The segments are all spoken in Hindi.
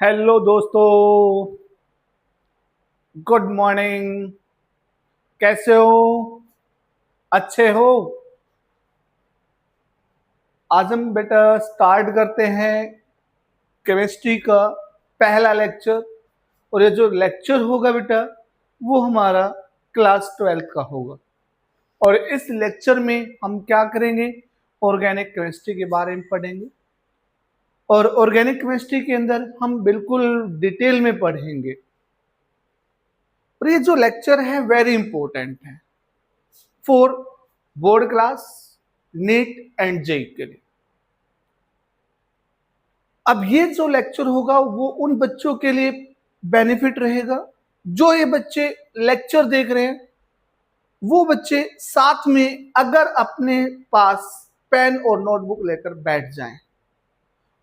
हेलो दोस्तों। Good morning. कैसे हो? अच्छे हो? आज हम बेटा स्टार्ट करते हैं केमिस्ट्री का पहला लेक्चर। और ये जो लेक्चर होगा बेटा वो हमारा क्लास 12th का होगा। और इस लेक्चर में हम क्या करेंगे? ऑर्गेनिक केमिस्ट्री के बारे में पढ़ेंगे। और ऑर्गेनिक केमिस्ट्री के अंदर हम बिल्कुल डिटेल में पढ़ेंगे। और ये जो लेक्चर है वेरी इंपॉर्टेंट है for board class, NEET and JEE के लिए। अब ये जो लेक्चर होगा वो उन बच्चों के लिए बेनिफिट रहेगा जो ये बच्चे लेक्चर देख रहे हैं। वो बच्चे साथ में अगर अपने पास पेन और नोटबुक लेकर बैठ जाएं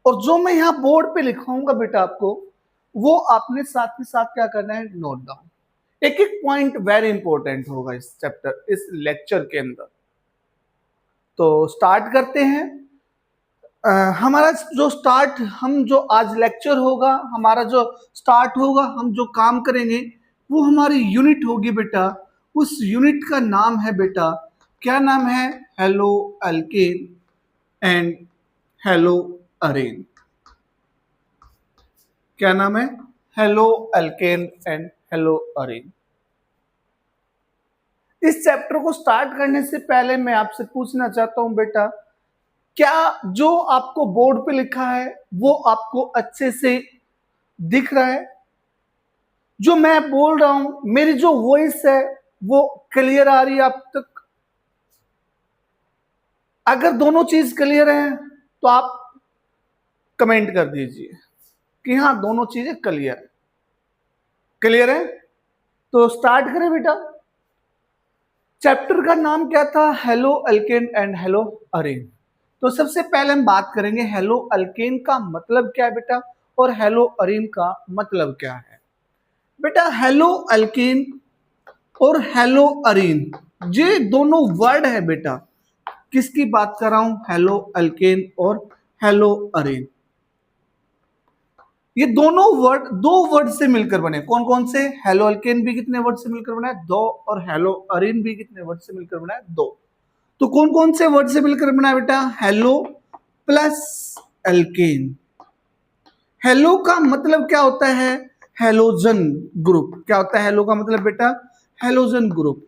और जो मैं यहाँ बोर्ड पे लिखाऊंगा बेटा आपको, वो आपने साथ के साथ क्या करना है, नोट डाउन। एक एक पॉइंट वेरी इंपॉर्टेंट होगा इस चैप्टर, इस लेक्चर के अंदर। तो स्टार्ट करते हैं। हमारा जो स्टार्ट, हम जो आज लेक्चर होगा, हमारा जो स्टार्ट होगा, हम जो काम करेंगे वो हमारी यूनिट होगी बेटा। उस यूनिट का नाम है बेटा, क्या नाम है? Haloalkane and haloarene. क्या नाम है? Haloalkane and haloarene. इस चैप्टर को स्टार्ट करने से पहले मैं आपसे पूछना चाहता हूं बेटा, क्या जो आपको बोर्ड पे लिखा है वो आपको अच्छे से दिख रहा है? जो मैं बोल रहा हूं, मेरी जो वॉइस है वो क्लियर आ रही है आप तक? अगर दोनों चीज क्लियर है तो आप कमेंट कर दीजिए कि हाँ दोनों चीजें क्लियर है। क्लियर है तो स्टार्ट करें बेटा। चैप्टर का नाम क्या था? Haloalkane and haloarene. तो सबसे पहले हम बात करेंगे हेलो अल्केन का मतलब क्या है बेटा, और हेलो अरेन का मतलब क्या है। बेटा हेलो अल्केन और हेलो अरीन, ये दोनों वर्ड है बेटा। किसकी बात कर रहा हूं? हेलो अल्केन और हेलो अरीन। ये दोनों वर्ड दो वर्ड से मिलकर बने। कौन कौन से? हेलो अल्केन भी कितने वर्ड से मिलकर बना है? दो। और हेलो अरीन भी कितने वर्ड से मिलकर बना है? दो। तो कौन कौन से वर्ड से मिलकर बना है बेटा? Hello plus alkane. हेलो का मतलब क्या होता है? Halogen group. क्या होता है हेलो का मतलब बेटा? Halogen group.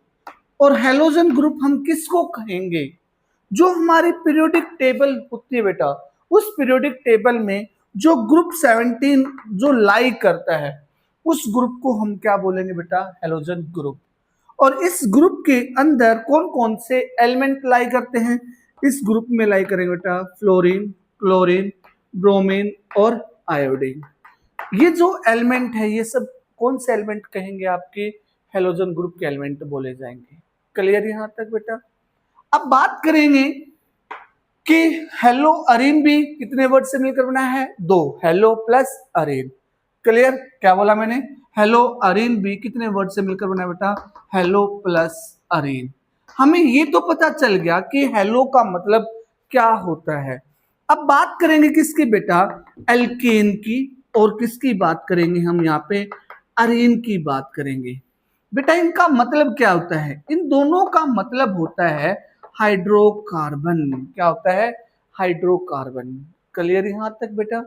और हेलोजन ग्रुप हम किसको कहेंगे? जो हमारी पीरियोडिक टेबल होती है बेटा, उस पीरियोडिक टेबल में जो ग्रुप 17 जो लाई करता है, उस ग्रुप को हम क्या बोलेंगे बेटा? Halogen group. और इस ग्रुप के अंदर कौन कौन से एलिमेंट लाई करते हैं? इस ग्रुप में लाई करेंगे बेटा फ्लोरीन, क्लोरीन, ब्रोमीन और आयोडीन। ये जो एलिमेंट है ये सब कौन से एलिमेंट कहेंगे? आपके हेलोजन ग्रुप के एलिमेंट बोले जाएंगे। क्लियर यहां तक बेटा? अब बात करेंगे कि हेलो अरीन भी कितने वर्ड से मिलकर बना है? दो। Hello plus Areen. क्लियर? क्या बोला मैंने? हेलो अरीन भी कितने वर्ड से मिलकर बना है बेटा? Hello plus Areen. हमें ये तो पता चल गया कि हेलो का मतलब क्या होता है। अब बात करेंगे किसकी बेटा? एल्केन की। और किसकी बात करेंगे हम यहाँ पे? अरीन की बात करेंगे। बेटा इनका मतलब क्या होता है? इन दोनों का मतलब होता है हाइड्रोकार्बन। क्या होता है? हाइड्रोकार्बन। क्लियर यहां तक बेटा?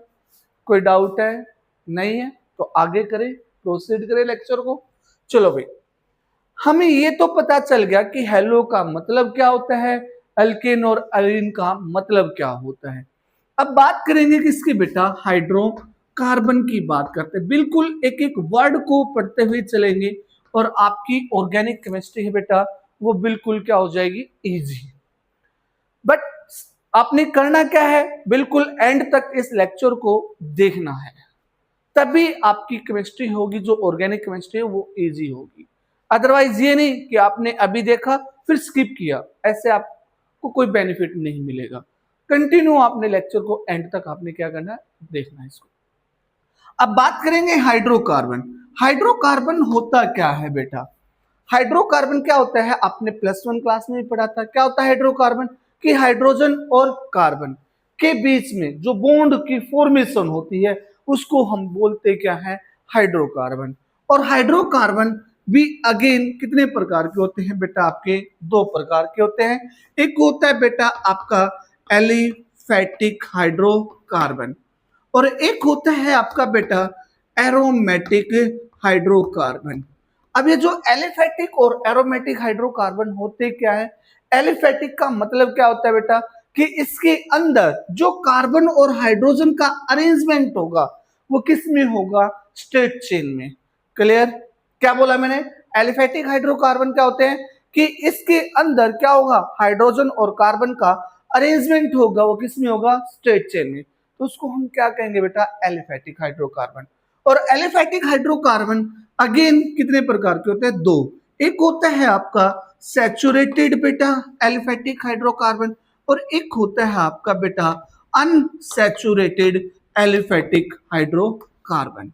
कोई डाउट है? नहीं है तो आगे करें, प्रोसीड करें लेक्चर को। चलो भाई, हमें ये तो पता चल गया कि हेलो का मतलब क्या होता है, अल्केन और अलीन का मतलब क्या होता है। अब बात करेंगे किसकी बेटा? हाइड्रोकार्बन की बात करते हैं। बिल्कुल एक एक वर्ड को पढ़ते हुए चलेंगे और आपकी ऑर्गेनिक केमिस्ट्री है बेटा वो बिल्कुल क्या हो जाएगी? इजी। बट आपने करना क्या है? बिल्कुल एंड तक इस लेक्चर को देखना है, तभी आपकी केमिस्ट्री होगी जो ऑर्गेनिक केमिस्ट्री है वो इजी होगी। अदरवाइज ये नहीं कि आपने अभी देखा फिर स्किप किया, ऐसे आपको कोई बेनिफिट नहीं मिलेगा। कंटिन्यू आपने लेक्चर को एंड तक आपने क्या करना है? देखना है इसको। अब बात करेंगे हाइड्रोकार्बन। हाइड्रोकार्बन होता क्या है बेटा? हाइड्रोकार्बन क्या होता है? आपने +1 क्लास में भी पढ़ा था। क्या होता है हाइड्रोकार्बन? कि हाइड्रोजन और कार्बन के बीच में जो बॉन्ड की फॉर्मेशन होती है उसको हम बोलते क्या है, हाइड्रोकार्बन। और हाइड्रोकार्बन भी अगेन कितने प्रकार के होते हैं बेटा, आपके दो प्रकार के होते हैं। एक होता है बेटा आपका एलिफैटिक हाइड्रोकार्बन और एक होता है आपका बेटा एरोमेटिक हाइड्रोकार्बन। अब ये जो एलिफैटिक और एरोमेटिक हाइड्रोकार्बन होते क्या है, एलिफैटिक का मतलब क्या होता है बेटा कि इसके अंदर जो कार्बन और हाइड्रोजन का अरेंजमेंट होगा वो किस में होगा, स्ट्रेट चेन में। क्लियर? क्या बोला मैंने, एलिफैटिक हाइड्रोकार्बन क्या होते हैं कि इसके अंदर क्या होगा, हाइड्रोजन और कार्बन का अरेंजमेंट होगा, वो किस में होगा, स्ट्रेट चेन में। तो उसको हम क्या कहेंगे बेटा, एलिफैटिक हाइड्रोकार्बन। और एलिफैटिक हाइड्रोकार्बन अगेन कितने प्रकार के होते हैं, दो। एक होता है आपका सैचुरेटेड बेटा एलिफैटिक हाइड्रोकार्बन और एक होता है आपका बेटा अनसैचुरेटेड एलिफैटिक हाइड्रोकार्बन।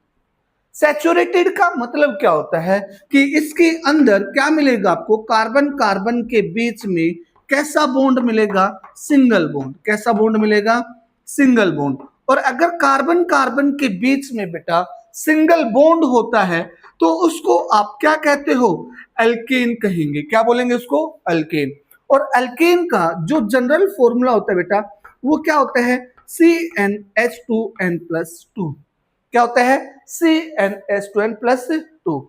सैचुरेटेड का मतलब क्या होता है कि इसके अंदर क्या मिलेगा आपको, कार्बन कार्बन के बीच में कैसा बॉन्ड मिलेगा, सिंगल बॉन्ड। कैसा बॉन्ड मिलेगा, सिंगल बॉन्ड। और अगर कार्बन कार्बन के बीच में बेटा सिंगल बॉन्ड होता है तो उसको आप क्या कहते हो, अल्केन कहेंगे। क्या बोलेंगे उसको, अल्केन। और अल्केन का जो जनरल फॉर्मूला होता है बेटा वो क्या होता है, CnH2n+2। क्या होता है, CnH2n+2।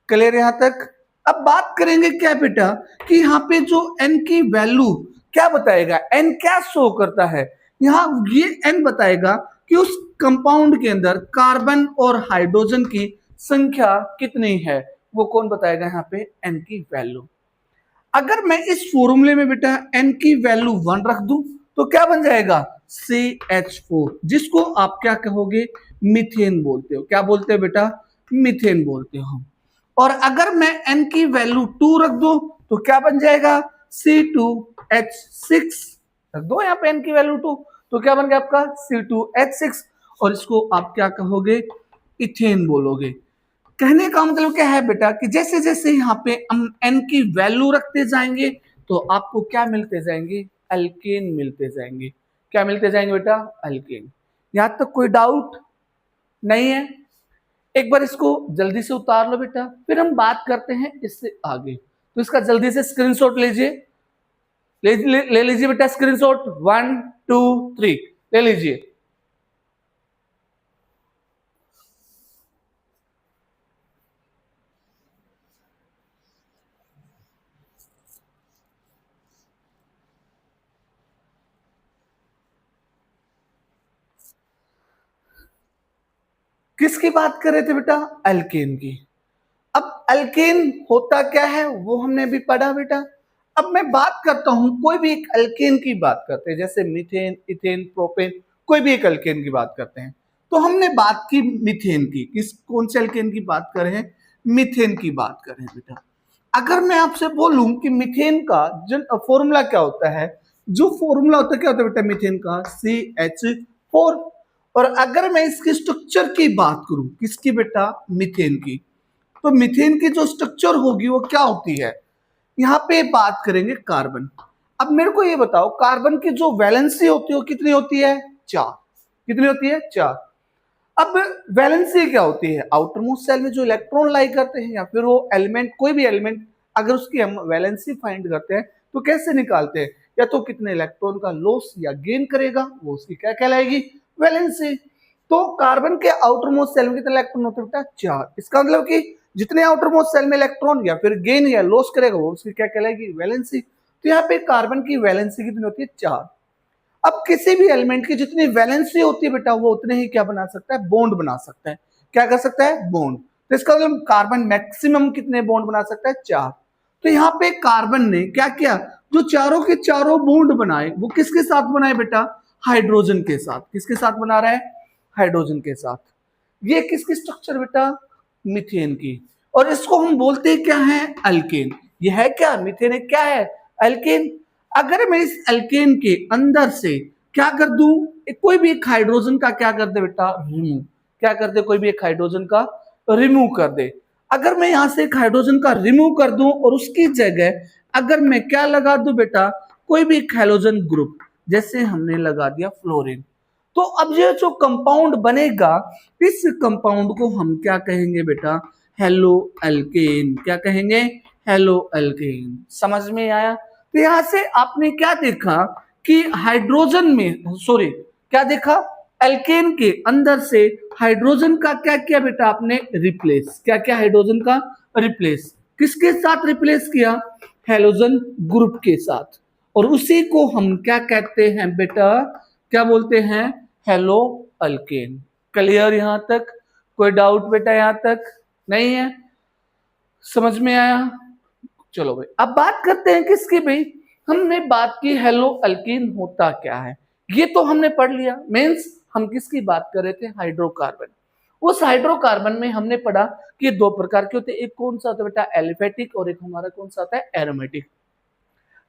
क्लियर यहां तक? अब बात करेंगे क्या बेटा कि यहाँ पे जो n की वैल्यू क्या बताएगा, n क्या शो करता है, यहाँ ये n बताएगा कि उस कंपाउंड के अंदर कार्बन और हाइड्रोजन की संख्या कितनी है, वो कौन बताएगा, यहाँ पे n की वैल्यू। अगर मैं इस फॉर्मूले में बेटा n की वैल्यू 1 रख दूं तो क्या बन जाएगा, CH4, जिसको आप क्या कहोगे, मीथेन बोलते हो। क्या बोलते हो बेटा, मीथेन बोलते हो। और अगर मैं n की वैल्यू 2 रख दूं तो क्या बन जाएगा, C2H6। रख दो यहाँ पे n की वैल्यू 2 तो क्या बन गया आपका, C2H6। और इसको आप क्या कहोगे, इथेन बोलोगे। कहने का मतलब क्या है बेटा कि जैसे जैसे यहाँ पे हम n की वैल्यू रखते जाएंगे तो आपको क्या मिलते जाएंगे, अल्केन मिलते जाएंगे। क्या मिलते जाएंगे बेटा, अल्केन। यहां तक कोई डाउट नहीं है? एक बार इसको जल्दी से उतार लो बेटा, फिर हम बात करते हैं इससे आगे। तो इसका जल्दी से स्क्रीनशॉट लीजिए, ले लीजिए बेटा स्क्रीनशॉट, 1 2 3 ले लीजिए। किसकी बात कर रहे थे बेटा, अल्केन की। अब अल्केन होता क्या है वो हमने भी पढ़ा बेटा। अब मैं बात करता हूं कोई भी एक अल्केन की बात करते हैं, जैसे मीथेन, इथेन, प्रोपेन, कोई भी एक अल्केन की बात करते हैं। तो हमने बात की मीथेन की, किस कौन से अल्केन की बात कर रहे हैं, मीथेन की बात कर रहे हैं बेटा। अगर मैं आपसे बोलूं कि मीथेन का फॉर्मूला क्या होता है, जो फॉर्मूला होता है क्या होता है बेटा मीथेन का, CH4। और अगर मैं इसकी स्ट्रक्चर की बात करूं, किसकी बेटा, मीथेन की, तो मीथेन की जो स्ट्रक्चर होगी वो क्या होती है, यहाँ पे बात करेंगे कार्बन। अब मेरे को ये बताओ कार्बन की जो वैलेंसी होती है वो कितनी होती है, 4। कितनी होती है, 4। अब वैलेंसी क्या होती है, आउटर मोस्ट सेल में जो इलेक्ट्रॉन लाई करते हैं या फिर वो एलिमेंट, कोई भी एलिमेंट अगर उसकी हम वैलेंसी फाइंड करते हैं तो कैसे निकालते हैं, या तो कितने इलेक्ट्रॉन का लॉस या गेन करेगा, वो उसकी क्या कहलाएगी, वैलेंसी। तो कार्बन के आउटर मोस्ट सेल में कितने इलेक्ट्रॉन होते हैं बेटा, 4। इसका मतलब कि जितने आउटर मोस्ट सेल में इलेक्ट्रॉन या फिर गेन या लॉस करेगा वो उसकी क्या कहलाएगी, वैलेंसी। तो यहाँ पे कार्बन की वैलेंसी कितनी होती है, 4। अब किसी भी एलिमेंट की जितनी वैलेंसी होती है बेटा वो उतने ही क्या बना सकता है, बॉन्ड बना सकता है। क्या कर सकता है, बॉन्ड। तो इसका मतलब कार्बन मैक्सिमम कितने बॉन्ड बना सकता है, 4। तो यहाँ पे कार्बन ने क्या किया, जो चारों के चारों बॉन्ड बनाए वो किसके साथ बनाए बेटा, हाइड्रोजन के साथ। किसके साथ बना रहा है, हाइड्रोजन के साथ। ये किसकी स्ट्रक्चर बेटा, मीथेन की। और इसको हम बोलते क्या है, अल्केन। ये है क्या, मीथेन है, क्या है, अल्केन। अगर मैं इस अल्केन के अंदर से क्या कर दूं, कोई भी एक हाइड्रोजन का क्या कर दे बेटा, रिमूव। क्या कर दे, कोई भी एक हाइड्रोजन का रिमूव कर दे। अगर मैं यहां से एक हाइड्रोजन का रिमूव कर दूं और उसकी जगह अगर मैं क्या लगा दूं बेटा, कोई भी एक हाइड्रोजन ग्रुप, जैसे हमने लगा दिया फ्लोरीन, तो अब ये जो कंपाउंड बनेगा, इस कंपाउंड को हम क्या कहेंगे बेटा, हेलो अल्केन। क्या कहेंगे, हेलो अल्केन। समझ में आया। तो यहां से आपने क्या देखा कि हाइड्रोजन में, सॉरी क्या देखा, एल्केन के अंदर से हाइड्रोजन का क्या किया बेटा आपने, रिप्लेस। क्या क्या, हाइड्रोजन का रिप्लेस किसके साथ रिप्लेस किया, हेलोजन ग्रुप के साथ। और उसी को हम क्या कहते हैं बेटा, क्या बोलते हैं, हेलो अल्केन। क्लियर यहां तक, कोई डाउट बेटा यहां तक नहीं है, समझ में आया। चलो भाई अब बात करते हैं किसकी भाई, हमने बात की हेलो अल्कीन होता क्या है, ये तो हमने पढ़ लिया। मीन्स हम किसकी बात कर रहे थे, हाइड्रोकार्बन। उस हाइड्रोकार्बन में हमने पढ़ा कि दो प्रकार के होते हैं, एक कौन सा होता है बेटा, एलिफेटिक, और एक हमारा कौन सा होता है, aromatic.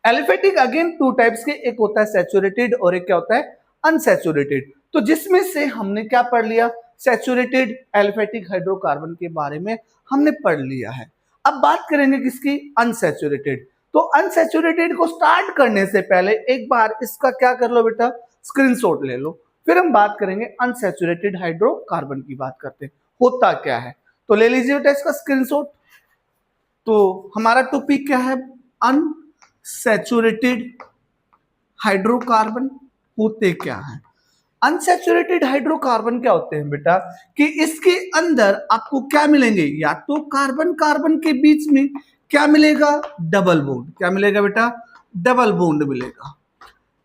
Aliphatic again two types के, एक होता है सैचुरेटेड और एक क्या होता है, अनसैचुरेटेड। तो जिसमें से हमने क्या पढ़ लिया, सैचुरेटेड एलिफेटिक हाइड्रोकार्बन के बारे में हमने पढ़ लिया है। अब बात करेंगे किसकी, अनसैचुरेटेड। तो अनसैचुरेटेड को स्टार्ट करने से पहले एक बार इसका क्या कर लो बेटा, स्क्रीनशॉट ले लो, फिर हम बात करेंगे अनसैचुरेटेड हाइड्रोकार्बन की बात करते हैं, होता क्या है। तो ले लीजिए बेटा इसका स्क्रीनशॉट। तो हमारा टॉपिक क्या है, अनसैचुरेटेड हाइड्रोकार्बन होते क्या है। अनसैचुरेटेड हाइड्रोकार्बन क्या होते हैं बेटा, कि इसके अंदर आपको क्या मिलेंगे, या तो कार्बन कार्बन के बीच में क्या मिलेगा, डबल बॉन्ड। क्या मिलेगा बेटा, डबल बॉन्ड मिलेगा।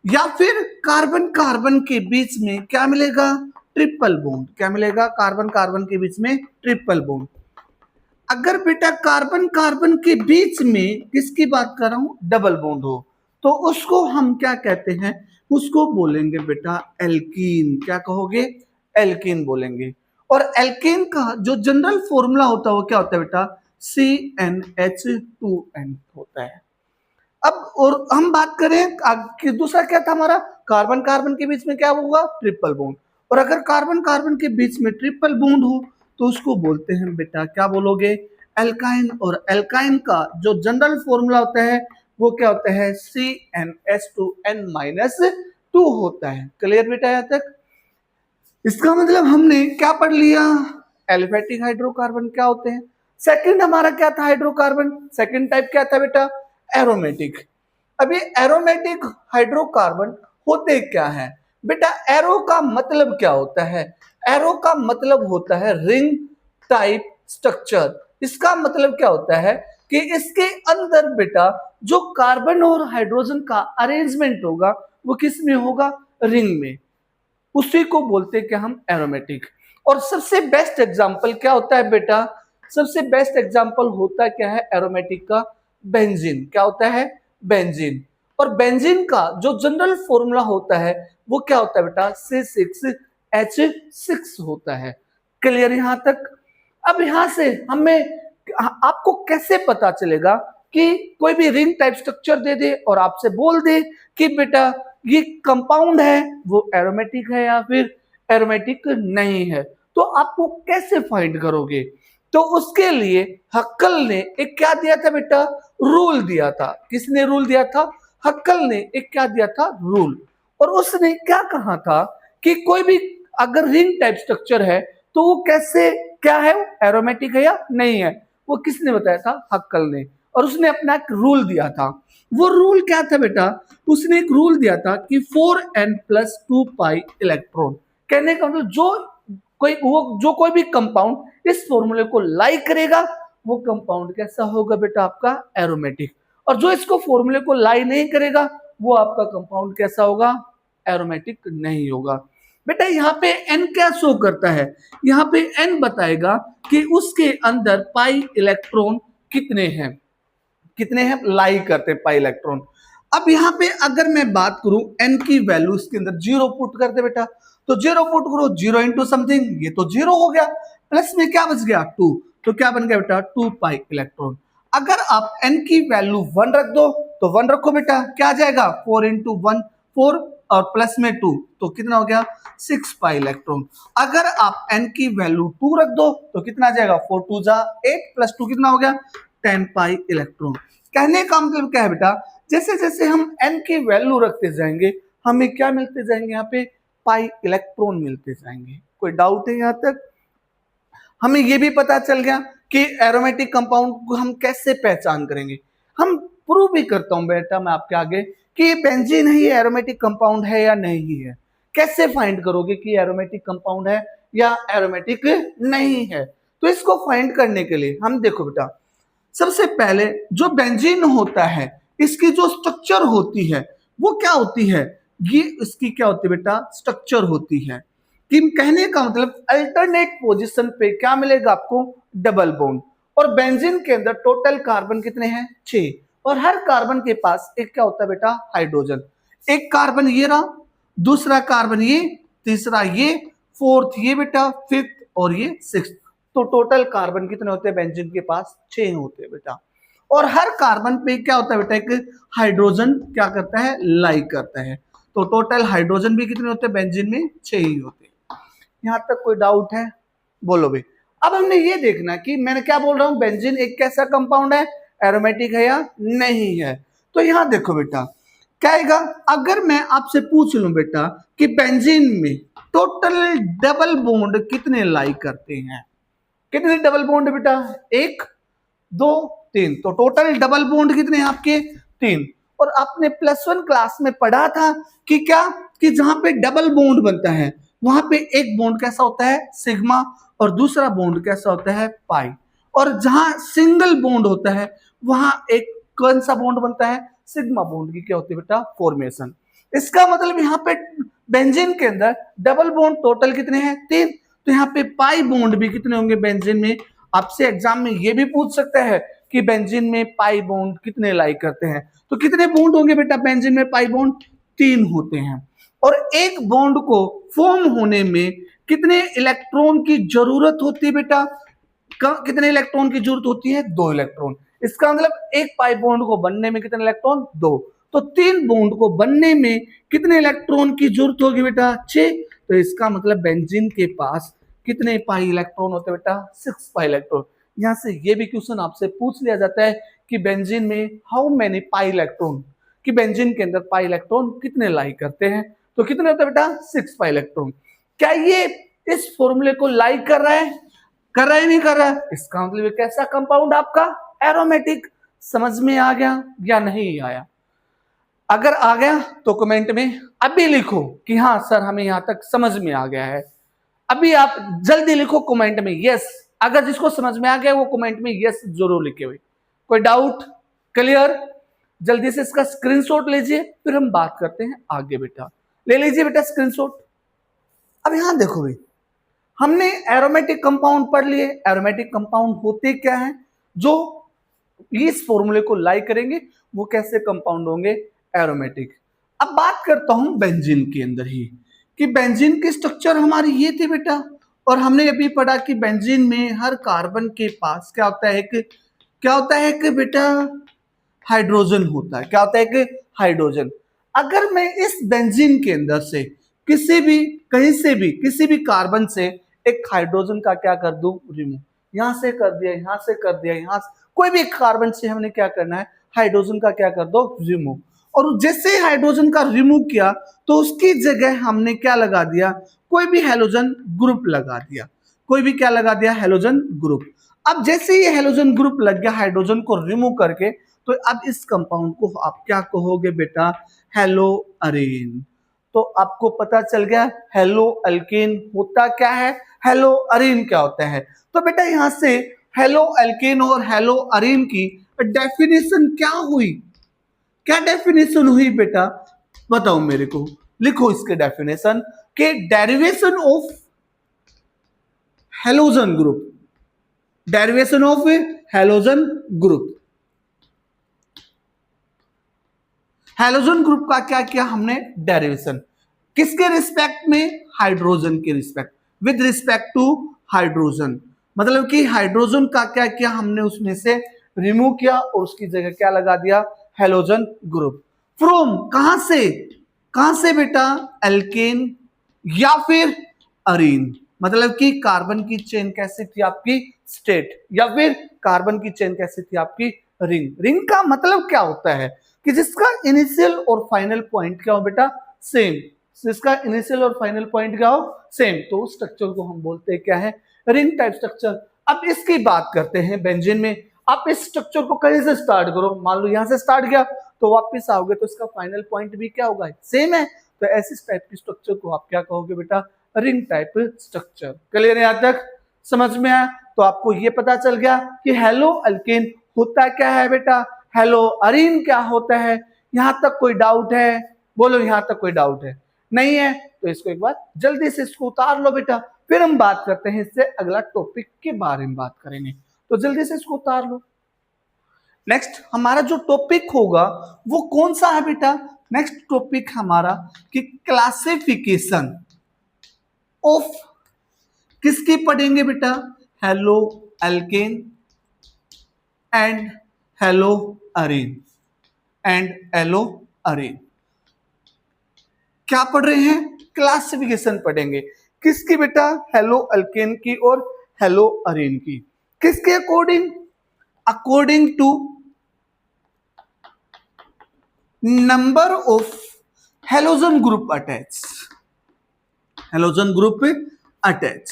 या फिर कार्बन कार्बन के बीच में क्या मिलेगा, ट्रिपल बॉन्ड। क्या मिलेगा, कार्बन कार्बन के बीच में ट्रिपल बॉन्ड। अगर बेटा कार्बन कार्बन के बीच में किसकी बात कर रहा हूं, डबल बॉन्ड हो, तो उसको हम क्या कहते हैं, उसको बोलेंगे बेटा एल्कीन। क्या कहोगे, एल्कीन बोलेंगे। और एल्कीन का जो जनरल फॉर्मूला होता है वो क्या होता है बेटा, CnH2n होता है। अब और हम बात करें कि दूसरा क्या था हमारा, कार्बन कार्बन के बीच में क्या होगा, ट्रिपल बॉन्ड। और अगर कार्बन कार्बन के बीच में ट्रिपल बॉन्ड हो तो उसको बोलते हैं बेटा, क्या बोलोगे, एल्काइन। और एल्काइन का जो जनरल फॉर्मूला होता है वो क्या होता है, CnH2n-2 होता है। क्लियर बेटा यहां तक। इसका मतलब हमने क्या पढ़ लिया, एलिफेटिक हाइड्रोकार्बन क्या होते हैं। सेकंड हमारा क्या था, हाइड्रोकार्बन सेकंड टाइप क्या था बेटा, एरोमेटिक। अब ये एरोमेटिक हाइड्रोकार्बन होते क्या है बेटा, एरो का मतलब क्या होता है, एरो का मतलब होता है रिंग टाइप स्ट्रक्चर। इसका मतलब क्या होता है कि इसके अंदर बेटा जो कार्बन और हाइड्रोजन का अरेंजमेंट होगा वो किस में होगा, रिंग में, उसी को बोलते हैं कि हम एरोमेटिक। और सबसे बेस्ट एग्जांपल क्या होता है बेटा, सबसे बेस्ट एग्जांपल होता क्या है एरोमेटिक का, बेंजीन। क्या होता है, बेंजीन। और बेंजीन का जो जनरल फॉर्मूला होता है वो क्या होता है बेटा, C6H6 होता है। क्लियर यहां तक। अब यहां से हमें आपको कैसे पता चलेगा कि कोई भी रिंग टाइप स्ट्रक्चर दे दे और आपसे बोल दे कि बेटा ये कंपाउंड है वो एरोमेटिक है या फिर एरोमेटिक नहीं है, तो आपको कैसे फाइंड करोगे। तो उसके लिए हक्कल ने एक क्या दिया था बेटा, रूल दिया था। किसने रूल दिया था, हक्कल ने एक क्या दिया था, रूल। और उसने क्या कहा था कि कोई भी अगर रिंग टाइप स्ट्रक्चर है तो वो कैसे, क्या है, एरोमेटिक है या नहीं है, वो किसने बताया था, हक्कल ने। और उसने अपना एक रूल दिया था। वो रूल क्या था बेटा, उसने एक रूल दिया था कि 4n+2 इलेक्ट्रॉन। कहने का मतलब जो कोई भी कंपाउंड इस फॉर्मूले को लाइक करेगा वो कंपाउंड कैसा होगा बेटा, आपका एरोमेटिक। और जो इसको फॉर्मूले को लाई नहीं करेगा वो आपका कंपाउंड कैसा होगा, एरोमेटिक नहीं होगा। बेटा यहाँ पे n क्या शो करता है, यहाँ पे n बताएगा कि उसके अंदर पाई इलेक्ट्रॉन कितने हैं, कितने हैं, लाई करते हैं पाई इलेक्ट्रॉन। अब यहाँ पे अगर मैं बात करूं n की वैल्यू इसके अंदर 0 पुट करते बेटा, तो 0 पुट करो, 0 इंटू समथिंग, ये तो 0 हो गया, प्लस में क्या बच गया 2, तो क्या बन गया बेटा 2 पाई इलेक्ट्रॉन। अगर आप n की वैल्यू 1 रख दो तो 1 रखो बेटा, क्या आ जाएगा 4 इंटू 1 4 और प्लस में 2 तो कितना हो गया 6 पाई इलेक्ट्रॉन। अगर आप n की वैल्यू 2 रख दो तो कितना आ जाएगा 4 2 जा 8 प्लस 2 कितना हो गया 10 पाई इलेक्ट्रॉन। कहने का मतलब क्या है बेटा, जैसे जैसे हम n की वैल्यू रखते जाएंगे हमें क्या मिलते जाएंगे, यहाँ पे पाई इलेक्ट्रॉन मिलते जाएंगे। कोई डाउट है यहाँ तक? हमें ये भी पता चल गया कि एरोमेटिक कंपाउंड को हम कैसे पहचान करेंगे। हम प्रूव भी करता हूं बेटा मैं आपके आगे कि बेंजीन ही एरोमेटिक कंपाउंड है या नहीं है। कैसे फाइंड करोगे कि एरोमेटिक कंपाउंड है या एरोमेटिक नहीं है? तो इसको फाइंड करने के लिए हम देखो बेटा, सबसे पहले जो बेंजीन होता है इसकी जो स्ट्रक्चर होती है वो क्या होती है? ये इसकी क्या होती है बेटा? स्ट्रक्चर होती है। कि कहने का मतलब अल्टरनेट पोजीशन पे क्या मिलेगा आपको? Double bond. और बेंजीन के अंदर टोटल कार्बन कितने हैं? 6। और हर कार्बन के पास एक क्या होता है बेटा? हाइड्रोजन। एक कार्बन ये रहा, दूसरा कार्बन ये, तीसरा ये, फोर्थ ये बेटा, फिफ्थ और ये सिक्स्थ। तो टोटल कार्बन कितने होते हैं बेंजीन के पास? 6 होते हैं बेटा। और हर कार्बन पे क्या होता है बेटा? एक हाइड्रोजन क्या करता है? लाई करता है। तो टोटल हाइड्रोजन भी कितने होते हैं बेंजीन में? 6 ही होते हैं। यहां तक कोई डाउट है? बोलो भाई। अब हमने ये देखना कि मैंने क्या बोल रहा हूं, बेंजीन एक कैसा कंपाउंड है, एरोमेटिक है या नहीं है। तो यहां देखो बेटा क्या आएगा, अगर मैं आपसे पूछ लूं बेटा कि बेंजीन में टोटल डबल बॉन्ड कितने लाई करते हैं? कितने डबल बॉन्ड बेटा? 1 2 3। तो टोटल डबल बॉन्ड कितने हैं आपके? 3। और आपने +1 क्लास में पढ़ा था कि क्या, कि जहां पे डबल बॉन्ड बनता है वहां पे एक बॉन्ड कैसा होता है? सिग्मा। और दूसरा बॉन्ड कैसा होता है? पाई। और जहां सिंगल बॉन्ड होता है वहां एक कौन सा बॉन्ड बनता है? सिग्मा बॉन्ड की क्या होती है बेटा? फॉर्मेशन। इसका मतलब यहाँ पे बेंजीन के अंदर डबल बॉन्ड टोटल कितने हैं? 3। तो यहाँ पे पाई बॉन्ड भी कितने होंगे बेंजीन में? आपसे एग्जाम में ये भी पूछ सकता है कि बेंजीन में पाई बॉन्ड कितने लाई करते हैं। तो कितने बॉन्ड होंगे बेटा बेंजीन में? पाई बॉन्ड 3 होते हैं। और एक बॉन्ड को फॉर्म होने में कितने इलेक्ट्रॉन की जरूरत होती है बेटा? कितने इलेक्ट्रॉन की जरूरत होती है? 2 इलेक्ट्रॉन। इसका मतलब एक पाई बॉन्ड को बनने में कितने इलेक्ट्रॉन? 2। तो 3 बॉन्ड को बनने में कितने इलेक्ट्रॉन की जरूरत होगी बेटा? 6। तो इसका मतलब बेंजीन के पास कितने पाई इलेक्ट्रॉन होते हैं बेटा? 6 पाई इलेक्ट्रॉन। यहां से ये भी क्वेश्चन आपसे पूछ लिया जाता है कि बेंजीन में हाउ मेनी पाई इलेक्ट्रॉन, कि बेंजीन के अंदर पाई इलेक्ट्रॉन कितने लाई करते हैं। तो कितने होते हैं बेटा? 6 पाई इलेक्ट्रॉन। क्या ये इस फॉर्मूले को लाइक कर रहा है? कर रहा है नहीं कर रहा है? इसका मतलब कैसा कंपाउंड आपका? एरोमेटिक। समझ में आ गया या नहीं आया? अगर आ गया तो कमेंट में अभी लिखो कि हाँ सर हमें यहां तक समझ में आ गया है। अभी आप जल्दी लिखो कमेंट में यस। अगर जिसको समझ में आ गया वो कमेंट में यस जरूर लिखे हुए। कोई डाउट? क्लियर? जल्दी से इसका स्क्रीनशॉट लीजिए, फिर हम बात करते हैं आगे बेटा। ले लीजिए बेटा स्क्रीनशॉट। अब यहां देखो भाई, हमने एरोमेटिक कंपाउंड पढ़ लिए। एरोमेटिक कंपाउंड होते क्या हैं? जो इस फॉर्मूले को लाइक करेंगे वो कैसे कंपाउंड होंगे? एरोमेटिक। अब बात करता हूं बेंजीन के अंदर ही, कि बेंजीन की स्ट्रक्चर हमारी ये थी बेटा। और हमने अभी पढ़ा कि बेंजीन में हर कार्बन के पास क्या होता है? क्या होता है कि बेटा हाइड्रोजन होता है। क्या होता है? कि हाइड्रोजन। अगर मैं इस बेंजीन के अंदर से किसी भी, कहीं से भी, किसी भी कार्बन से एक हाइड्रोजन का क्या कर दूं? रिमूव। यहां से कर दिया, यहां से कर दिया, यहां से, कोई भी कार्बन से हमने क्या करना है? हाइड्रोजन का क्या कर दो? रिमूव। और जैसे हाइड्रोजन का रिमूव किया तो उसकी जगह हमने क्या लगा दिया? कोई भी हेलोजन ग्रुप लगा दिया। कोई भी क्या लगा दिया? Halogen group. अब जैसे ही हेलोजन ग्रुप लग गया हाइड्रोजन को रिमूव करके, तो अब इस कंपाउंड को आप क्या कहोगे बेटा? हेलो अरेन। तो आपको पता चल गया हेलो अल्केन होता क्या है, हेलो अरेन क्या होता है। तो बेटा यहां से हेलो अल्केन और हेलो अरेन की डेफिनेशन क्या हुई? क्या डेफिनेशन हुई बेटा? बताओ मेरे को, लिखो इसके डेफिनेशन के derivation of halogen group. Derivation of halogen group. Halogen group का क्या किया हमने? डेरिवेशन। किसके रिस्पेक्ट में? हाइड्रोजन के respect, with respect to hydrogen. मतलब कि हाइड्रोजन का क्या किया हमने? उसमें से रिमूव किया और उसकी जगह क्या लगा दिया? Halogen group. फ्रॉम कहां से? कहां से बेटा? एल्केन या फिर अरीन। मतलब कि कार्बन की चेन कैसी थी आपकी? स्टेट। या फिर कार्बन की चेन कैसी थी आपकी? रिंग। रिंग का मतलब क्या होता है? कि जिसका इनिशियल और फाइनल पॉइंट क्या हो बेटा? सेम। जिसका इनिशियल और फाइनल पॉइंट क्या हो सेम, तो उस स्ट्रक्चर को हम बोलते हैं क्या है रिंग टाइप स्ट्रक्चर। अब इसकी बात करते हैं बेंजीन में। आप इस स्ट्रक्चर को कहीं से स्टार्ट करो, मान लो यहां से स्टार्ट किया तो वापस आओगे तो इसका फाइनल पॉइंट भी क्या होगा सेम है, तो ऐसी टाइप की स्ट्रक्चर को आप क्या कहोगे बेटा रिंग टाइप स्ट्रक्चर। क्लियर है, यहां तक समझ में आया? तो आपको ये पता चल गया कि हेलो अल्केन होता क्या है बेटा, हेलो अरीन क्या होता है। यहां तक कोई डाउट है? बोलो यहां तक कोई डाउट है? नहीं है तो इसको एक बार जल्दी से इसको उतार लो बेटा, फिर हम बात करते हैं इससे अगला टॉपिक के बारे में बात करेंगे, तो जल्दी से इसको उतार लो। नेक्स्ट हमारा जो टॉपिक होगा वो कौन सा है बेटा, नेक्स्ट टॉपिक हमारा कि क्लासिफिकेशन ऑफ किसकी पढ़ेंगे बेटा, hello alkane and hello Areen and hello Areen. क्या पढ़ रहे हैं, क्लासिफिकेशन पढ़ेंगे किसकी बेटा, हेलो अल्केन की और हेलो अरीन की। किसके according, according to number of halogen group attach, halogen group attach.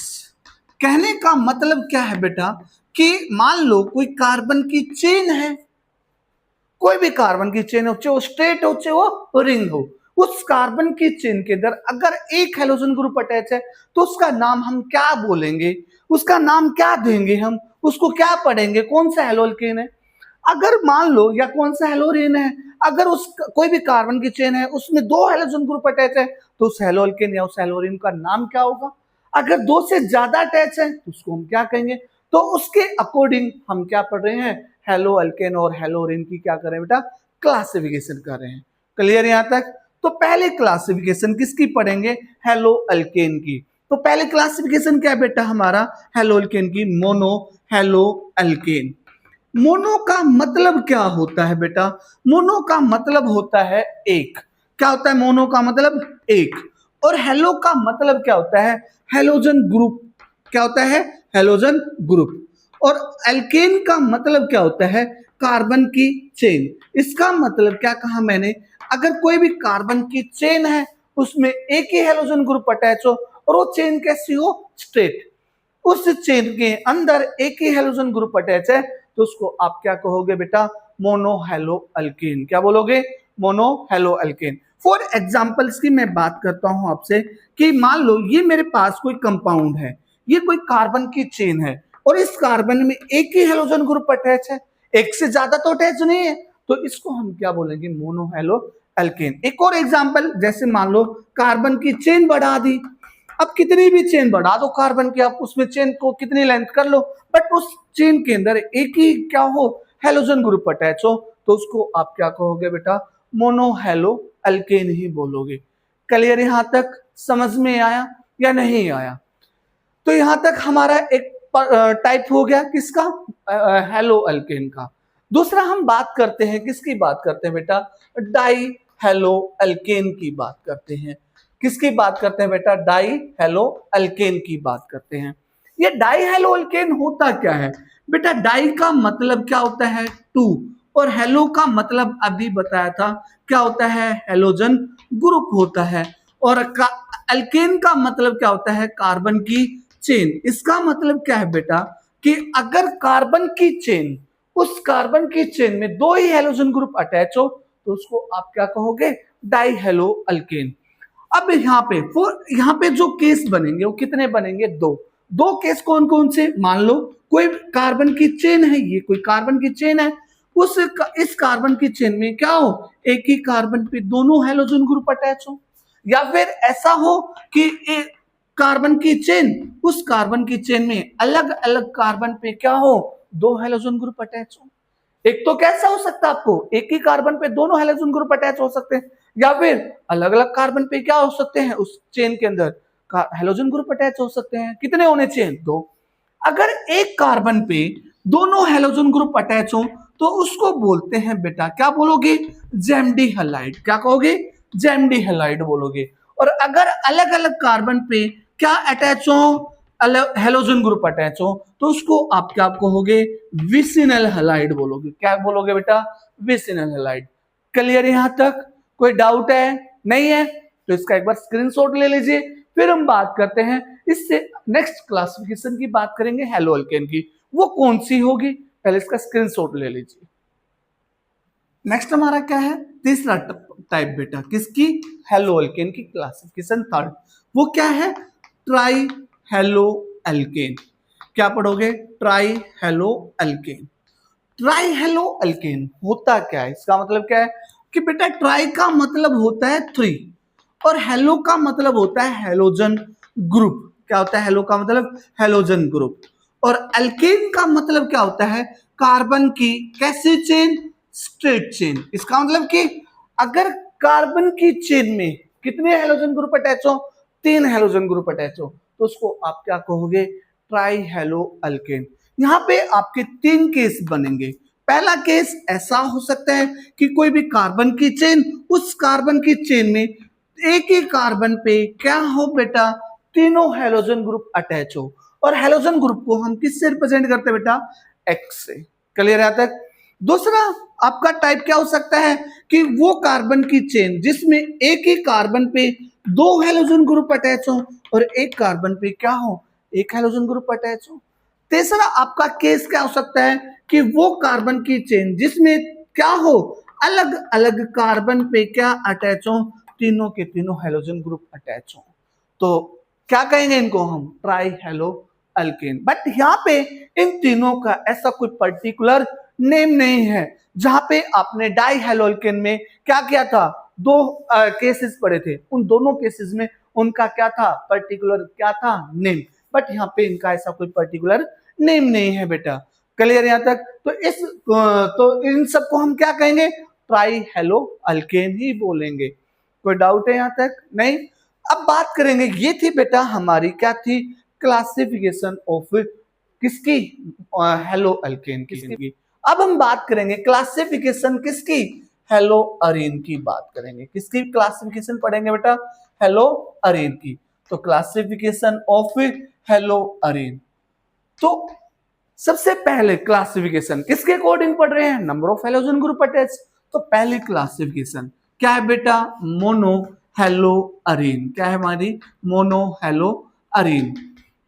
कहने का मतलब क्या है बेटा कि मान लो कोई कार्बन की चेन है, कोई भी कार्बन की चेन हो, चाहे वो स्ट्रेट हो चाहे वो रिंग हो, उस कार्बन की चेन के अंदर अगर एक हेलोजन ग्रुप अटैच है तो उसका नाम हम क्या बोलेंगे, उसका नाम क्या देंगे, हम उसको क्या पढ़ेंगे, कौन सा हेलो अल्केन है। अगर मान लो या कौन सा हेलोरीन है, अगर उस कोई भी कार्बन की चेन है उसमें दो हेलोजन ग्रुप अटैच है तो उस हेलो अल्केन या उस हेलोरीन का नाम क्या होगा। अगर दो से ज्यादा अटैच है तो उसको हम क्या कहेंगे, तो उसके अकॉर्डिंग हम क्या पढ़ रहे हैं, हेलो अल्केन और हेलोरीन की क्या कर रहे हैं बेटा, क्लासिफिकेशन कर रहे हैं। क्लियर यहां तक? तो पहले क्लासिफिकेशन किसकी पढ़ेंगे, हेलो अल्केन की। तो पहले क्लासिफिकेशन क्या है बेटा हमारा, हेलो अल्केन की, मोनो हेलो अल्केन। मोनो का मतलब क्या होता है बेटा, मोनो का मतलब होता है एक। क्या होता है मोनो का मतलब, एक। और हेलो का मतलब क्या होता है, हेलोजन ग्रुप। क्या होता है, हेलोजन ग्रुप। और अल्केन का मतलब क्या होता है, कार्बन की चेन। इसका मतलब क्या कहा मैंने, अगर कोई भी कार्बन की चेन है उसमें एक ही हेलोजन ग्रुप अटैच हो और वो चेन कैसी हो, स्ट्रेट, उस चेन के अंदर एक ही हेलोजन ग्रुप अटैच है तो उसको आप क्या कहोगे बेटा, मोनो हेलो अल्केन। क्या बोलोगे, mono hello alkane. For examples की मैं बात करता हूं आपसे कि मान लो ये मेरे पास कोई कंपाउंड है, ये कोई कार्बन की चेन है और इस कार्बन में एक ही हेलोजन ग्रुप अटैच है, एक से ज्यादा तो अटैच नहीं है, तो इसको हम क्या बोलेंगे, मोनो हेलो अल्केन। एक और एग्जांपल, जैसे मान लो कार्बन की चेन बढ़ा दी, अब कितनी भी चेन बढ़ा दो कार्बन की, आप उसमें चेन को कितनी लेंथ कर लो, बट उस चेन के अंदर एक ही क्या हो, हेलोजन ग्रुप अटैच हो, तो उसको आप क्या कहोगे बेटा, मोनो हेलो अल्केन ही बोलोगे। क्लियर यहां तक समझ में आया या नहीं आया? तो यहां तक हमारा एक टाइप हो गया किसका, हेलो अल्केन का। दूसरा हम बात करते हैं किसकी बात करते हैं बेटा, डाई हेलो अल्केन की बात करते हैं। किसकी बात करते हैं बेटा, डाई हेलो अल्केन की बात करते हैं। ये डाई हेलो अल्केन होता क्या है बेटा, डाई का मतलब क्या होता है, टू, और हेलो का मतलब अभी बताया था क्या होता है, हेलोजन ग्रुप होता है। और अल्केन का मतलब क्या होता है, कार्बन की चेन। इसका मतलब क्या है बेटा कि अगर कार्बन की चेन, उस कार्बन की चेन में दो ही हेलोजन ग्रुप अटैच हो तो उसको आप क्या कहोगे, डाई हेलो अल्केन। अब यहाँ पे जो केस बनेंगे वो कितने बनेंगे, दो। दो केस कौन कौन से, मान लो कोई कार्बन की चेन है, ये कोई कार्बन की चेन है, इस कार्बन की चेन में क्या हो, एक ही कार्बन पे दोनों हेलोजन ग्रुप अटैच हो, या फिर ऐसा हो कि एक कार्बन की चेन, उस कार्बन की चेन में अलग अलग कार्बन पे क्या हो, दो हेलोजन ग्रुप अटैच हो। एक तो कैसा हो सकता है आपको, एक ही कार्बन पे दोनों हेलोजन ग्रुप अटैच हो सकते हैं, या फिर अलग अलग कार्बन पे क्या हो सकते हैं, उस चेन के अंदर हेलोजन ग्रुप अटैच हो सकते हैं। कितने होने चाहिए, दो। अगर एक कार्बन पे दोनों हेलोजन ग्रुप अटैच हो तो उसको बोलते हैं बेटा, क्या बोलोगे, जेमडी हैलाइड। क्या कहोगे, जेमडी हैलाइड बोलोगे। और अगर अलग अलग कार्बन पे क्या अटैच हो, हेलोजन ग्रुप अटैच हो तो उसको आप क्या कहोगे, विसिनल हैलाइड बोलोगे। क्या बोलोगे बेटा, विसिनल हैलाइड। क्लियर यहां तक, कोई डाउट है, नहीं है? तो इसका एक बार स्क्रीनशॉट ले लीजिए। फिर हम बात करते हैं इससे नेक्स्ट क्लासिफिकेशन की बात करेंगे हेलो अल्केन की, वो कौन सी होगी, पहले इसका स्क्रीनशॉट ले लीजिए। नेक्स्ट हमारा क्या है, तीसरा टाइप बेटा किसकी, हेलो अल्केन की क्लासिफिकेशन थर्ड, वो क्या है, ट्राई हेलो अल्केन। क्या पढ़ोगे, try hello alkane. Try hello alkane होता क्या है, इसका मतलब क्या है कि बेटा ट्राई का मतलब होता है 3 और हेलो का मतलब होता है हेलोजन ग्रुप। क्या होता है हेलो का मतलब, हेलोजन ग्रुप। और अल्केन का मतलब क्या होता है, कार्बन की कैसी चेन, स्ट्रेट चेन। इसका मतलब कि अगर कार्बन की चेन में कितने हेलोजन ग्रुप अटैच हो, 3 हेलोजन ग्रुप अटैच हो, तो उसको आप क्या कहोगे, ट्राई हेलो अल्केन। यहाँ पे आपके 3 केस बनेंगे। पहला केस ऐसा हो सकता है कि कोई भी कार्बन की चेन, उस कार्बन की चेन में एक ही कार्बन पे क्या हो बेटा, तीनों हेलोजन ग्रुप अटैच हो। और हेलोजन ग्रुप को हम किससे रिप्रेजेंट करते हैं बेटा, एक्स से। क्लियर है तक। दूसरा आपका टाइप क्या हो सकता है कि वो कार्बन की चेन जिसमें एक ही कार्बन पे 2 हेलोजन ग्रुप अटैच हो और एक कार्बन पे क्या हो, एक हेलोजन ग्रुप अटैच हो। तीसरा आपका केस क्या हो सकता है कि वो कार्बन की चेन जिसमें क्या हो, अलग अलग कार्बन पे क्या अटैच हो, तीनों के तीनों हेलोजन ग्रुप अटैच हो। तो क्या कहेंगे इनको हम, ट्राई हेलो अल्केन। बट यहाँ पे इन तीनों का ऐसा कोई पर्टिकुलर नेम नहीं है। जहां पे आपने डाई हेलो अल्केन में क्या किया था, 2 केसेस पड़े थे, उन दोनों केसेस में उनका क्या था, पर्टिकुलर क्या था, नेम। बट यहाँ पे इनका ऐसा कोई पर्टिकुलर नेम नहीं है बेटा। क्लियर यहाँ तक। तो इन सबको हम क्या कहेंगे, ट्राई हेलो अल्केन ही बोलेंगे। कोई डाउट है यहाँ तक, नहीं। अब बात करेंगे, ये थी बेटा हमारी क्या थी, क्लासिफिकेशन ऑफ किसकी, हेलो अल्केन की। अब हम बात करेंगे क्लासिफिकेशन किसकी, हेलो अरीन की बात करेंगे। किसकी क्लासिफिकेशन पढ़ेंगे बेटा, हेलो अरीन की। तो क्लासिफिकेशन ऑफ हेलो अरीन, तो सबसे पहले क्लासिफिकेशन किसके अकॉर्डिंग पढ़ रहे हैं, number of halogen group attach. तो पहली क्लासिफिकेशन क्या है बेटा, मोनो हेलो अरीन। क्या है हमारी, मोनो हेलो अरीन।